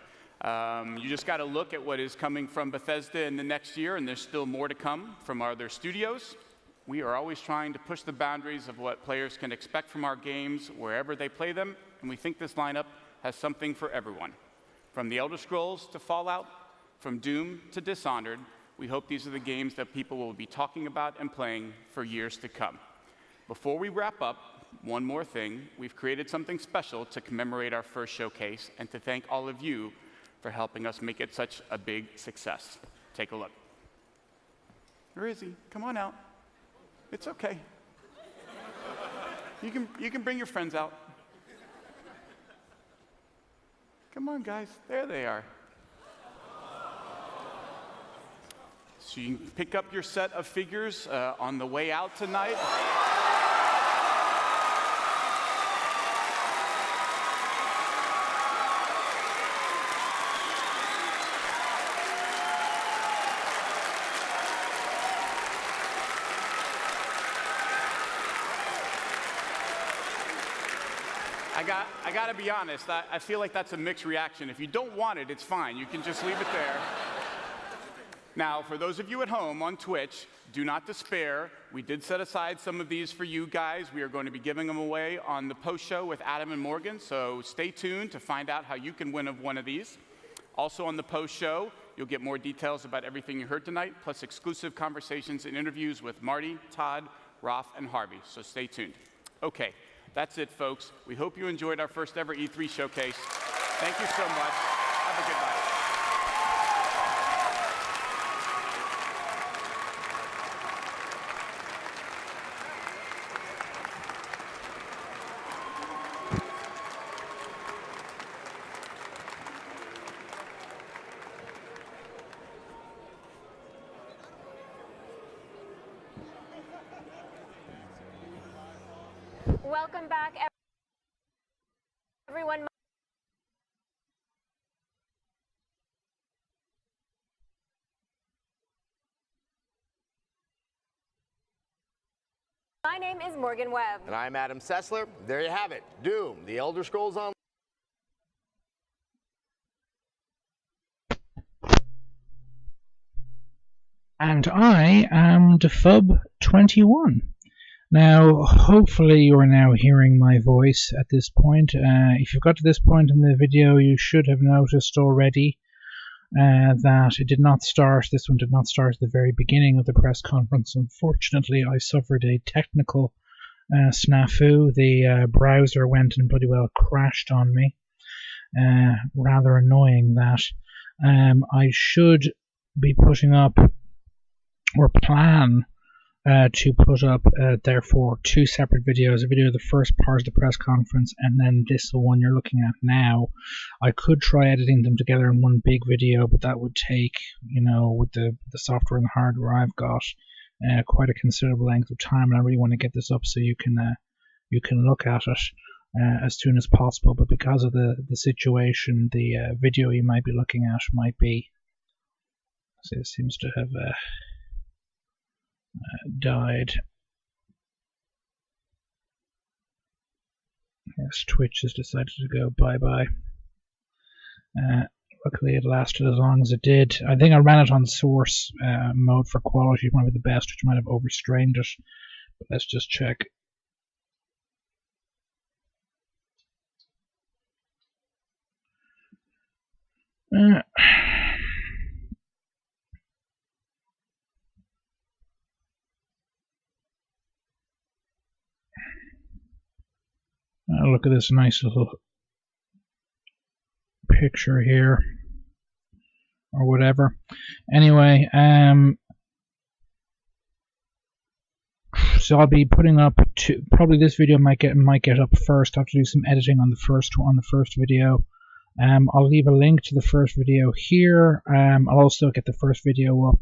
You just got to look at what is coming from Bethesda in the next year, and there's still more to come from our other studios. We are always trying to push the boundaries of what players can expect from our games wherever they play them, and we think this lineup has something for everyone. From the Elder Scrolls to Fallout, from Doom to Dishonored, we hope these are the games that people will be talking about and playing for years to come. Before we wrap up, one more thing. We've created something special to commemorate our first showcase and to thank all of you for helping us make it such a big success. Take a look. Where is he? Come on out. It's okay. You can bring your friends out. Come on, guys. There they are. So you can pick up your set of figures on the way out tonight. I got to be honest, I feel like that's a mixed reaction. If you don't want it, it's fine. You can just leave it there. Now, for those of you at home on Twitch, do not despair. We did set aside some of these for you guys. We are going to be giving them away on the post show with Adam and Morgan, so stay tuned to find out how you can win one of these. Also on the post show, you'll get more details about everything you heard tonight, plus exclusive conversations and interviews with Marty, Todd, Rolf, and Harvey, so stay tuned. Okay. That's it, folks. We hope you enjoyed our first ever E3 showcase. Thank you so much. Have a good night. Welcome back, everyone. My name is Morgan Webb. And I'm Adam Sessler. There you have it. Doom, The Elder Scrolls Online. And I am Defub21. Now, hopefully you are now hearing my voice at this point. If you've got to this point in the video, you should have noticed already that it did not start, this one did not start at the very beginning of the press conference. Unfortunately, I suffered a technical snafu. The browser went and bloody well crashed on me. Rather annoying that. I should be putting up, or plan to put up, therefore, two separate videos, a video of the first part of the press conference and then this one you're looking at now. I could try editing them together in one big video, but that would take, you know, with the software and the hardware I've got, quite a considerable length of time, and I really want to get this up so you can look at it as soon as possible. But because of the situation, the video you might be looking at might be, see, it seems to have died. Yes, Twitch has decided to go bye-bye. Luckily it lasted as long as it did. I think I ran it on source mode for quality, probably the best, which might have overstrained it. But let's just check. Look at this nice little picture here, or whatever. Anyway, So I'll be putting up probably this video might get up first. I have to do some editing on the first video. I'll leave a link to the first video here. I'll also get the first video up,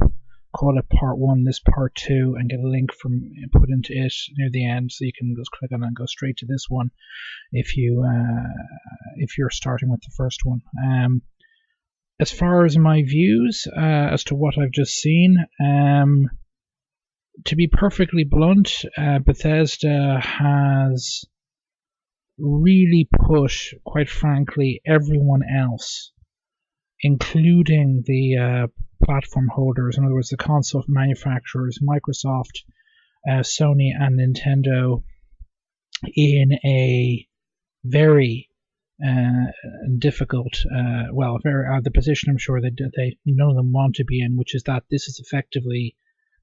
call it part 1, this part 2, and get a link put into it near the end, so you can just click on it and go straight to this one if you're starting with the first one. As far as my views as to what I've just seen, to be perfectly blunt, Bethesda has really put, quite frankly, everyone else, including the platform holders, in other words, the console manufacturers, Microsoft, Sony, and Nintendo, in a very difficult, the position I'm sure they none of them want to be in, which is that this is effectively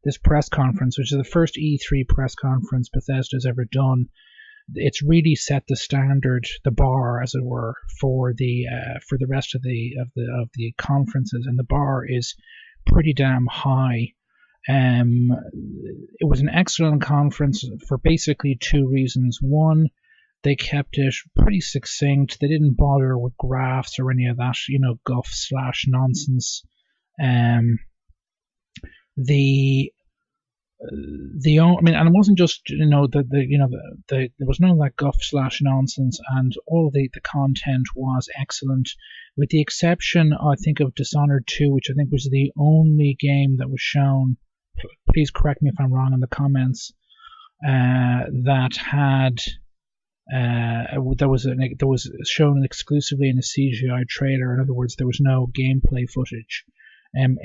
this press conference, which is the first E3 press conference Bethesda's ever done. It's really set the standard, the bar, as it were, for the rest of the conferences, and the bar is pretty damn high. It was an excellent conference for basically 2 reasons. One, they kept it pretty succinct. They didn't bother with graphs or any of that, guff/nonsense. And it wasn't just there was none of that guff/nonsense, and all of the content was excellent, with the exception, I think, of Dishonored 2, which I think was the only game that was shown. Please correct me if I'm wrong in the comments. That had that was shown exclusively in a CGI trailer. In other words, there was no gameplay footage.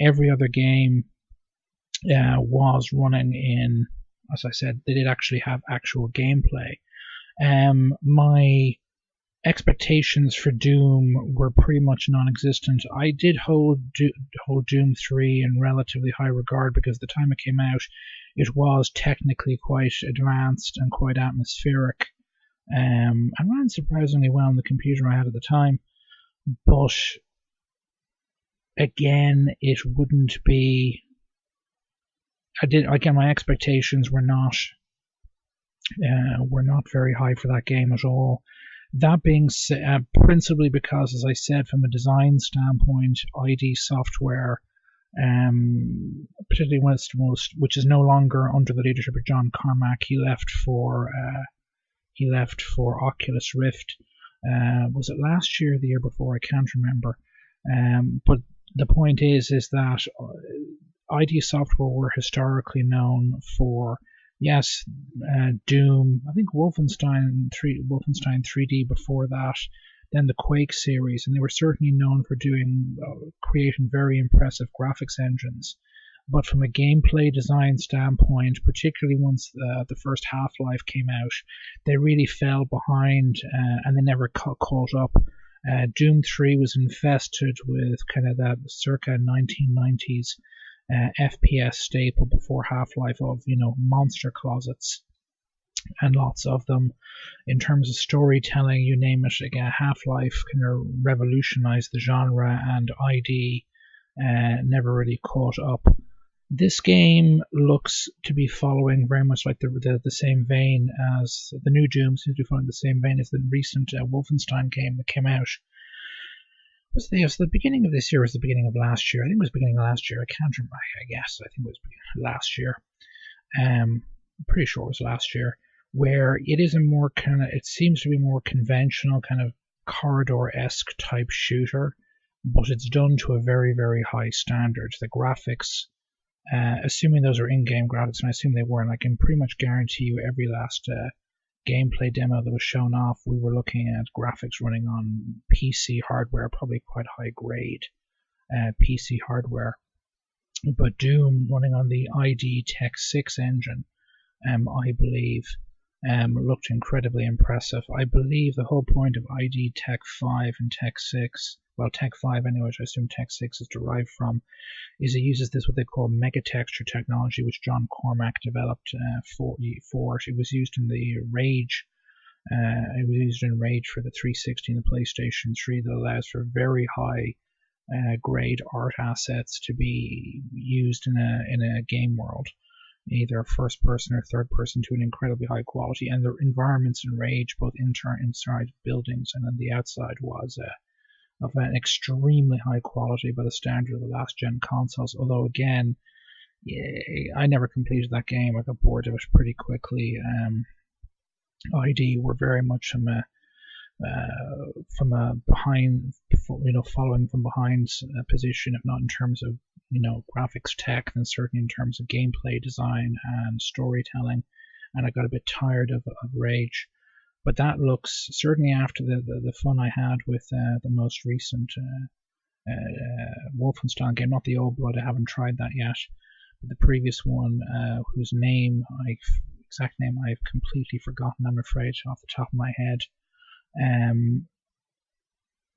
Every other game was running in, as I said, they did actually have actual gameplay. My expectations for Doom were pretty much non-existent. I did hold Doom 3 in relatively high regard because at the time it came out, it was technically quite advanced and quite atmospheric. And ran surprisingly well on the computer I had at the time. But again, it wouldn't be. My expectations were not very high for that game at all. That being said, principally because, as I said, from a design standpoint, ID Software, particularly which is no longer under the leadership of John Carmack, he left for Oculus Rift. Was it last year or the year before? I can't remember. But the point is that ID Software were historically known for, yes, Doom, I think Wolfenstein 3D before that, then the Quake series, and they were certainly known for creating very impressive graphics engines. But from a gameplay design standpoint, particularly once the first Half-Life came out, they really fell behind and they never caught up. Doom 3 was infested with kind of that circa 1990s FPS staple before Half-Life of, monster closets, and lots of them. In terms of storytelling, you name it, again, Half-Life kind of revolutionized the genre, and ID never really caught up. This game looks to be following very much like the same vein as the new Doom seems to be following the same vein as the recent Wolfenstein game that came out. Was the beginning of this year or was the beginning of last year? I think it was the beginning of last year. I can't remember. I think it was last year. I'm pretty sure it was last year, where it is it seems to be more conventional, kind of corridor-esque type shooter, but it's done to a very, very high standard. The graphics, assuming those are in-game graphics, and I assume they were, and I can pretty much guarantee you every last gameplay demo that was shown off, we were looking at graphics running on PC hardware, probably quite high grade PC hardware. But Doom running on the ID Tech 6 engine, I believe, looked incredibly impressive. I believe the whole point of ID Tech 5 and Tech 6, well, Tech 5 anyway, which I assume Tech 6 is derived from, is it uses this what they call megatexture technology, which John Cormack developed for it. It was used in the Rage. It was used in Rage for the 360 and the PlayStation 3 that allows for very high grade art assets to be used in a game world. either first person or third person, to an incredibly high quality, and the environments in Rage, both inside buildings and on the outside, was of an extremely high quality by the standard of the last gen consoles. Although again, I never completed that game. I got bored of it pretty quickly. ID were very much from a behind, following from behind position, if not in terms of graphics tech, then certainly in terms of gameplay design and storytelling. And I got a bit tired of Rage. But that looks, certainly after the fun I had with the most recent Wolfenstein game, not the Old Blood, I haven't tried that yet, but the previous one, whose exact name I've completely forgotten, I'm afraid, off the top of my head.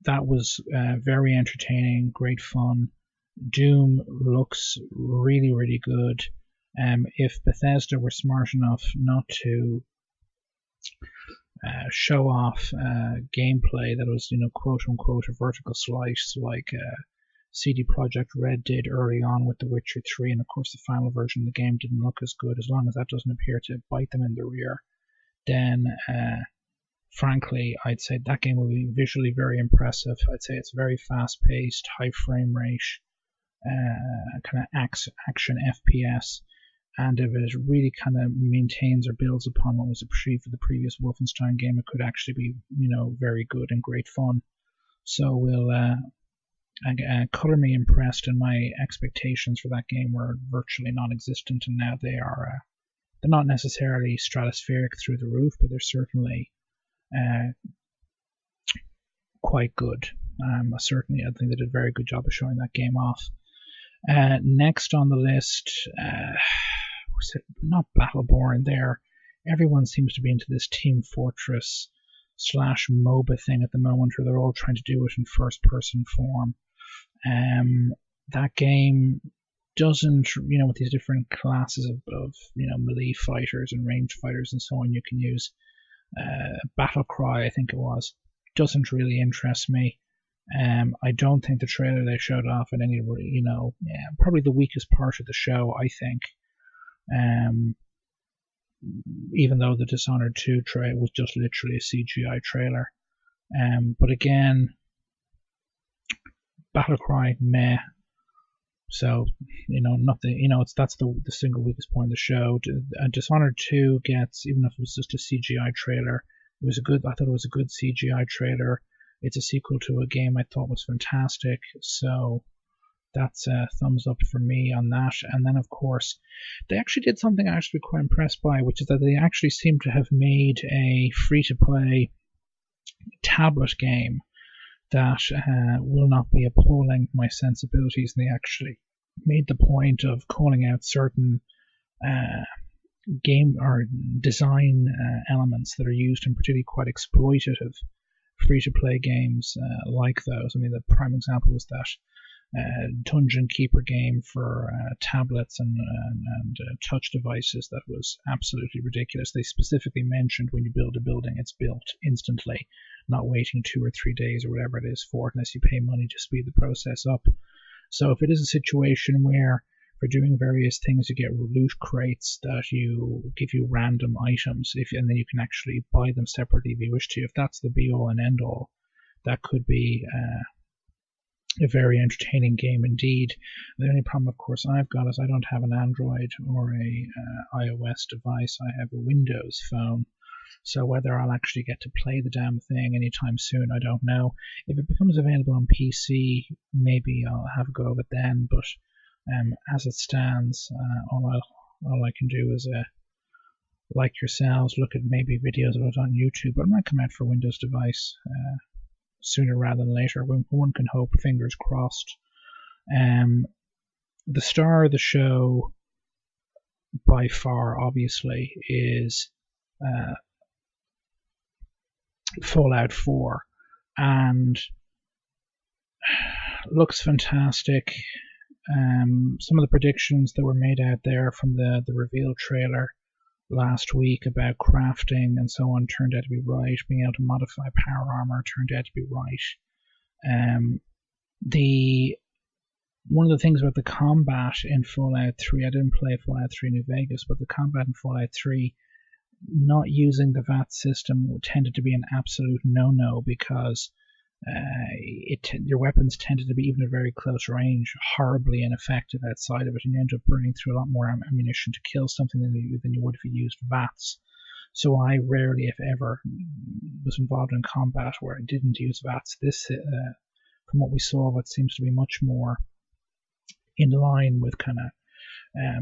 That was very entertaining, great fun. Doom looks really, really good. If Bethesda were smart enough not to show off gameplay that was, quote unquote, a vertical slice like CD Projekt Red did early on with The Witcher 3, and of course the final version of the game didn't look as good, as long as that doesn't appear to bite them in the rear, then frankly I'd say that game will be visually very impressive. I'd say it's very fast paced, high frame rate, kind of action FPS, and if it really kind of maintains or builds upon what was achieved for the previous Wolfenstein game, it could actually be, very good and great fun. So we'll color me impressed, and my expectations for that game were virtually non-existent, and now they're not necessarily stratospheric through the roof, but they're certainly quite good. I think they did a very good job of showing that game off. Next on the list, not Battleborn. There, everyone seems to be into this Team Fortress / MOBA thing at the moment, where they're all trying to do it in first-person form. That game doesn't, with these different classes of melee fighters and ranged fighters and so on, you can use Battlecry, I think it was, doesn't really interest me. I don't think the trailer they showed off at any, probably the weakest part of the show, I think. Even though the Dishonored 2 trailer was just literally a CGI trailer. But again, Battlecry, meh. So, nothing, that's the single weakest point of the show. Dishonored 2 gets, even if it was just a CGI trailer, I thought it was a good CGI trailer. It's a sequel to a game I thought was fantastic, so that's a thumbs up for me on that. And then, of course, they actually did something I actually quite impressed by, which is that they actually seem to have made a free-to-play tablet game that will not be appalling my sensibilities. And they actually made the point of calling out certain game or design elements that are used in particularly quite exploitative free-to-play games like those. I mean, the prime example was that Dungeon Keeper game for tablets and touch devices that was absolutely ridiculous. They specifically mentioned when you build a building, it's built instantly, not waiting 2 or 3 days or whatever it is for it, unless you pay money to speed the process up. So if it is a situation where for doing various things you get loot crates that give you random items, and then you can actually buy them separately if you wish to, if that's the be-all and end-all, that could be a very entertaining game indeed. The only problem, of course, I've got is I don't have an Android or a iOS device. I have a Windows phone. So whether I'll actually get to play the damn thing anytime soon, I don't know. If it becomes available on PC, maybe I'll have a go of it then. But as it stands, all I can do is, like yourselves, look at maybe videos of it on YouTube. But it might come out for Windows device sooner rather than later. One can hope, fingers crossed. The star of the show, by far, obviously, is Fallout 4, and looks fantastic. Some of the predictions that were made out there from the reveal trailer last week about crafting and so on turned out to be right. Being able to modify power armor turned out to be right. The one of the things about the combat in Fallout 3, I didn't play Fallout 3 New Vegas, but the combat in Fallout 3, not using the VAT system tended to be an absolute no-no because your weapons tended to be, even at very close range, horribly ineffective outside of it, and you end up burning through a lot more ammunition to kill something than you would if you used VATs. So I rarely, if ever, was involved in combat where I didn't use VATs. This, from what we saw, what seems to be much more in line with kind of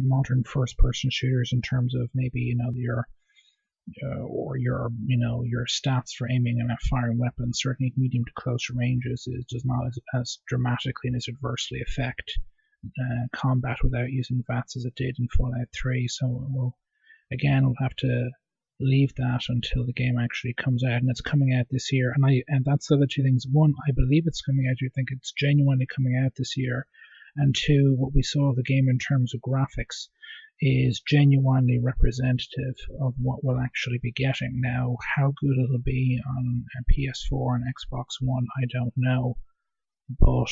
modern first-person shooters in terms of maybe your stats for aiming and firing weapons, certainly medium to close ranges, does not as dramatically and as adversely affect combat without using VATs as it did in Fallout 3. So we'll have to leave that until the game actually comes out, and it's coming out this year. And that's the other two things. One, I believe it's coming out. I think it's genuinely coming out this year. And two, what we saw of the game in terms of graphics is genuinely representative of what we'll actually be getting. Now, how good it'll be on PS4 and Xbox One, I don't know, but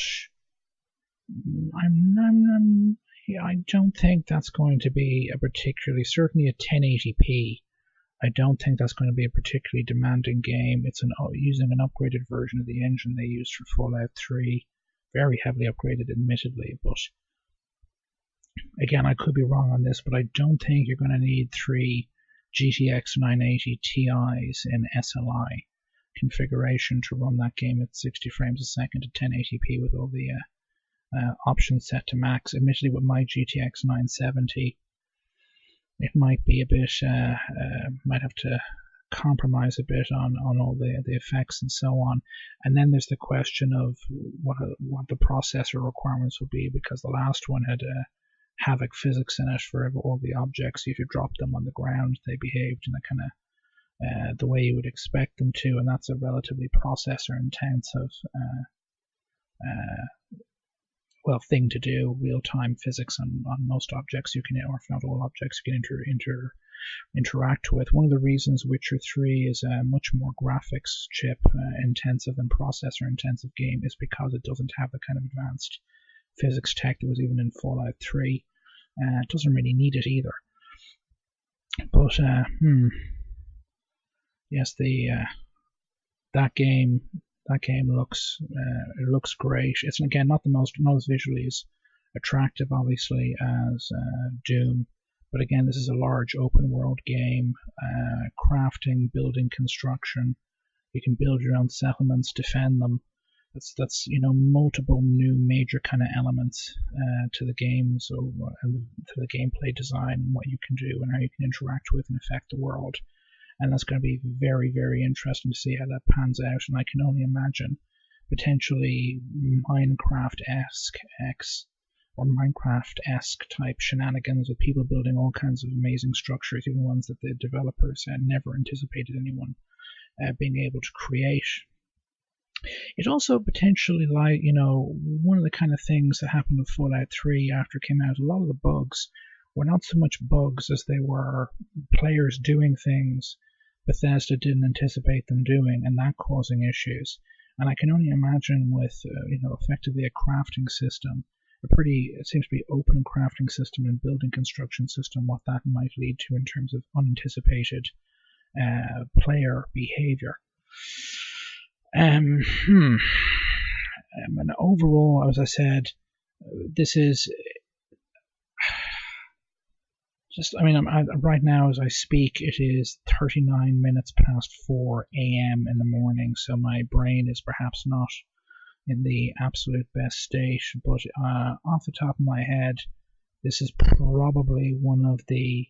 I don't think that's going to be certainly a 1080p. I don't think that's going to be a particularly demanding game. It's using an upgraded version of the engine they used for Fallout 3. Very heavily upgraded, admittedly, but again, I could be wrong on this, but I don't think you're going to need 3 GTX 980 Ti's in SLI configuration to run that game at 60 frames a second at 1080p with all the options set to max. Admittedly, with my GTX 970, it might be a bit, might have to compromise a bit on all the effects and so on. And then there's the question of what the processor requirements will be, because the last one had havoc physics in it for all the objects. If you drop them on the ground, they behaved in a kind of the way you would expect them to, and that's a relatively processor intensive thing to do, real-time physics on most objects you can, or if not all objects you can interact with. One of the reasons Witcher 3 is a much more graphics chip intensive and processor intensive game is because it doesn't have the kind of advanced physics tech that was even in Fallout 3. It doesn't really need it either. But yes, that game looks great. It's again not as visually as attractive, obviously, as Doom, but again, this is a large open world game. Crafting, building, construction. You can build your own settlements, defend them. That's multiple new major kind of elements to the game, and to the gameplay design and what you can do and how you can interact with and affect the world. And that's going to be very, very interesting to see how that pans out. And I can only imagine potentially Minecraft-esque type shenanigans with people building all kinds of amazing structures, even ones that the developers never anticipated anyone being able to create. It also potentially, one of the kind of things that happened with Fallout 3 after it came out, a lot of the bugs were not so much bugs as they were players doing things Bethesda didn't anticipate them doing, and that causing issues. And I can only imagine with, effectively a crafting system, it seems to be open crafting system and building construction system, what that might lead to in terms of unanticipated player behavior. And overall, as I said, this is right now as I speak, it is 39 minutes past 4 a.m. in the morning, so my brain is perhaps not in the absolute best state, but off the top of my head, this is probably one of the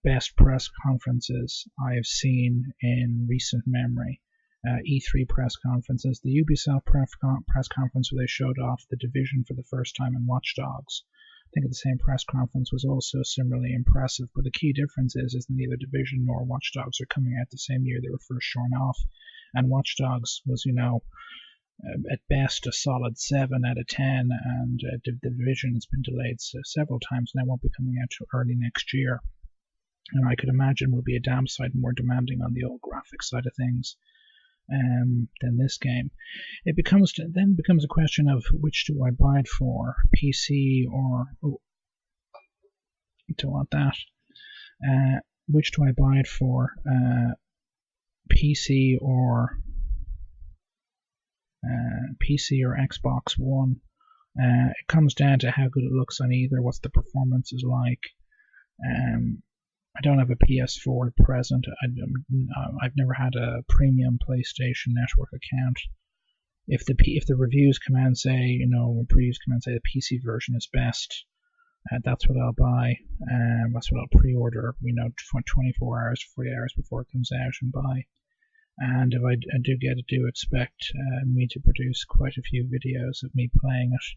best press conferences I have seen in recent memory. E3 press conferences, the Ubisoft press conference where they showed off the Division for the first time in Watch Dogs. I think the same press conference was also similarly impressive, but the key difference is that neither Division nor Watch Dogs are coming out the same year they were first shown off, and Watch Dogs was, at best a solid 7 out of 10, and the Division has been delayed several times and it won't be coming out till early next year. And I could imagine will be a damn sight more demanding on the old graphics side of things. than this game. It becomes a question of which do I buy it for, PC or don't want that. Which do I buy it for, PC or Xbox One? It comes down to how good it looks on either, what's the performance is like. I don't have a PS4 at present. I've never had a premium PlayStation Network account. If the reviews come out and say, reviews come out and say the PC version is best, that's what I'll buy. That's what I'll pre-order. 24 hours, 40 hours before it comes out and buy. And if I do expect me to produce quite a few videos of me playing it.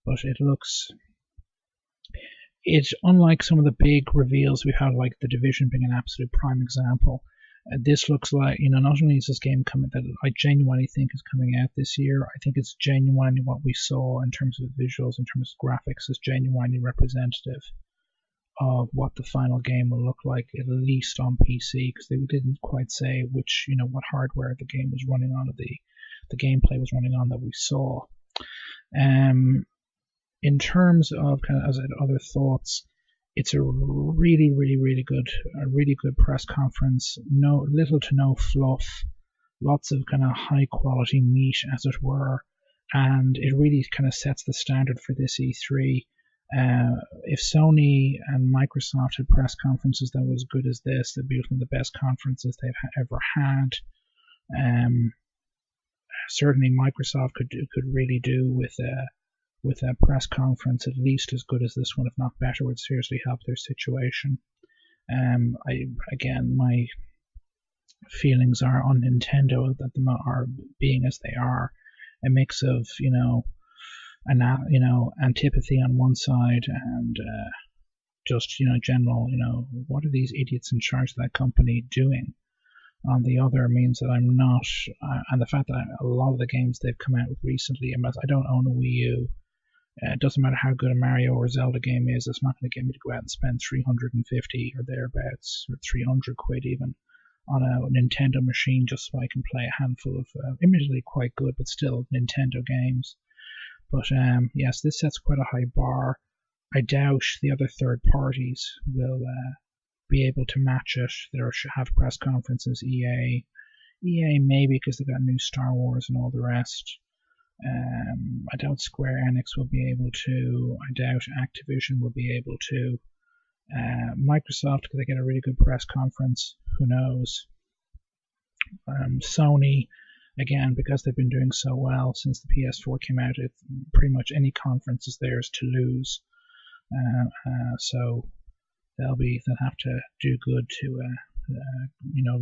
But it's unlike some of the big reveals we've had, like The Division being an absolute prime example. This looks like, not only is this game coming that I genuinely think is coming out this year, I think it's genuinely what we saw in terms of visuals, in terms of graphics, is genuinely representative of what the final game will look like, at least on PC, because they didn't quite say which, what hardware the game was running on, or the gameplay was running on that we saw. In terms of kind of as other thoughts, it's a really, really, really good press conference. Little to no fluff, lots of kind of high quality meat, as it were, and it really kind of sets the standard for this E3. If Sony and Microsoft had press conferences that were as good as this, they'd be one of the best conferences they've ever had. Certainly, Microsoft could really do with a press conference at least as good as this one, if not better, would seriously help their situation. My feelings are on Nintendo that them are being as they are, a mix of antipathy on one side and just general what are these idiots in charge of that company doing on the other, means that I'm not, and the fact that a lot of the games they've come out with recently, I don't own a Wii U. It doesn't matter how good a Mario or Zelda game is, it's not going to get me to go out and spend 350 or thereabouts, or 300 quid even, on a Nintendo machine just so I can play a handful of, admittedly quite good, but still Nintendo games. But yes, this sets quite a high bar. I doubt the other third parties will be able to match it. They should have press conferences. EA maybe, because they've got new Star Wars and all the rest. I doubt Square Enix will be able to. I doubt Activision will be able to. Microsoft, could they get a really good press conference? Who knows? Sony, again, because they've been doing so well since the PS4 came out, pretty much any conference is theirs to lose. So they'll have to do good to,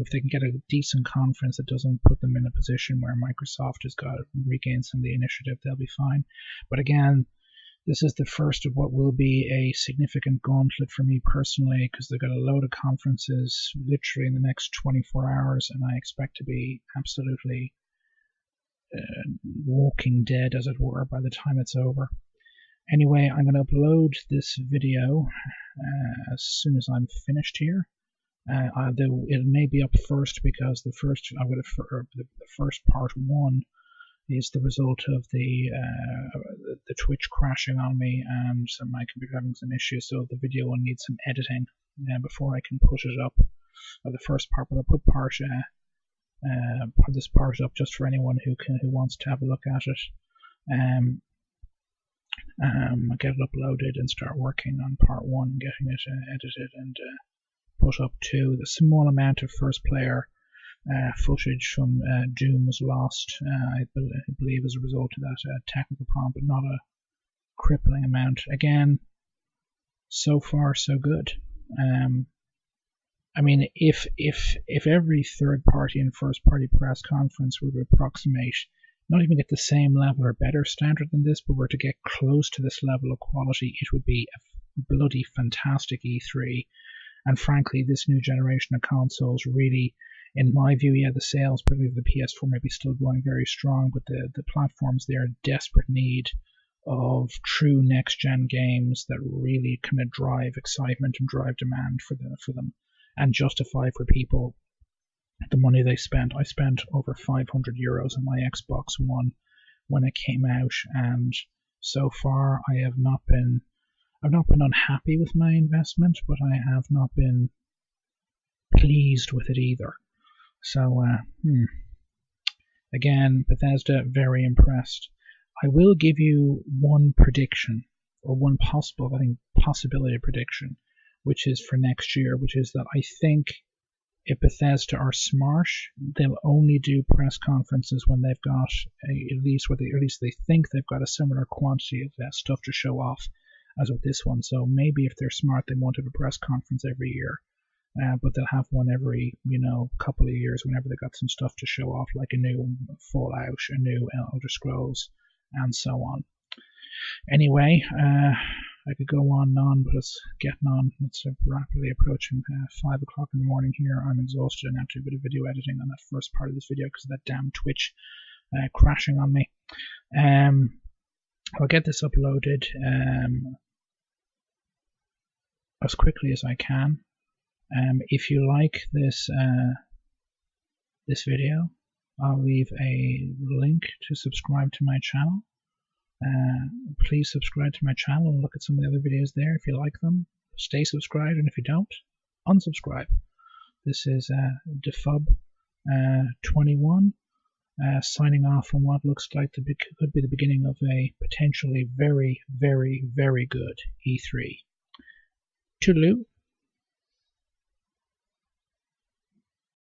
if they can get a decent conference that doesn't put them in a position where Microsoft has got to regain some of the initiative, they'll be fine. But again, this is the first of what will be a significant gauntlet for me personally, because they've got a load of conferences literally in the next 24 hours, and I expect to be absolutely walking dead, as it were, by the time it's over. Anyway, I'm going to upload this video as soon as I'm finished here. It may be up first because the first part one is the result of the Twitch crashing on me and my computer having some issues, so the video will need some editing before I can put it up. Or the first part, but I'll put this part up just for anyone who wants to have a look at it. I'll get it uploaded and start working on part one and getting it edited and put up too. The small amount of first player footage from Doom was lost, I believe, as a result of that technical problem, but not a crippling amount. Again, so far so good. I mean, if every third party and first party press conference were to approximate, not even at the same level or better standard than this, but were to get close to this level of quality, it would be a bloody fantastic E3. And frankly, this new generation of consoles really, in my view, the sales, particularly of the PS4, may be still going very strong, but the platforms, they are in desperate need of true next-gen games that really kind of drive excitement and drive demand for them, and justify for people the money they spent. I spent over 500 euros on my Xbox One when it came out, and so far I've not been unhappy with my investment, but I have not been pleased with it either. So, again, Bethesda, very impressed. I will give you one prediction, or one possibility prediction, which is for next year, which is that I think if Bethesda are smart, they'll only do press conferences when they've got at least they think they've got a similar quantity of stuff to show off as with this one. So maybe if they're smart, they won't have a press conference every year, but they'll have one every couple of years whenever they got some stuff to show off, like a new Fallout, a new Elder Scrolls, and so on. Anyway, I could go on and on, but it's getting on. It's rapidly approaching 5 o'clock in the morning here. I'm exhausted and have to do a bit of video editing on that first part of this video because of that damn Twitch crashing on me. I'll get this uploaded as quickly as I can. If you like this video, I'll leave a link to subscribe to my channel. Please subscribe to my channel and look at some of the other videos there if you like them. Stay subscribed, and if you don't, unsubscribe. This is Defub 21 signing off on what looks like could be the beginning of a potentially very, very, very good E3. Toodaloo.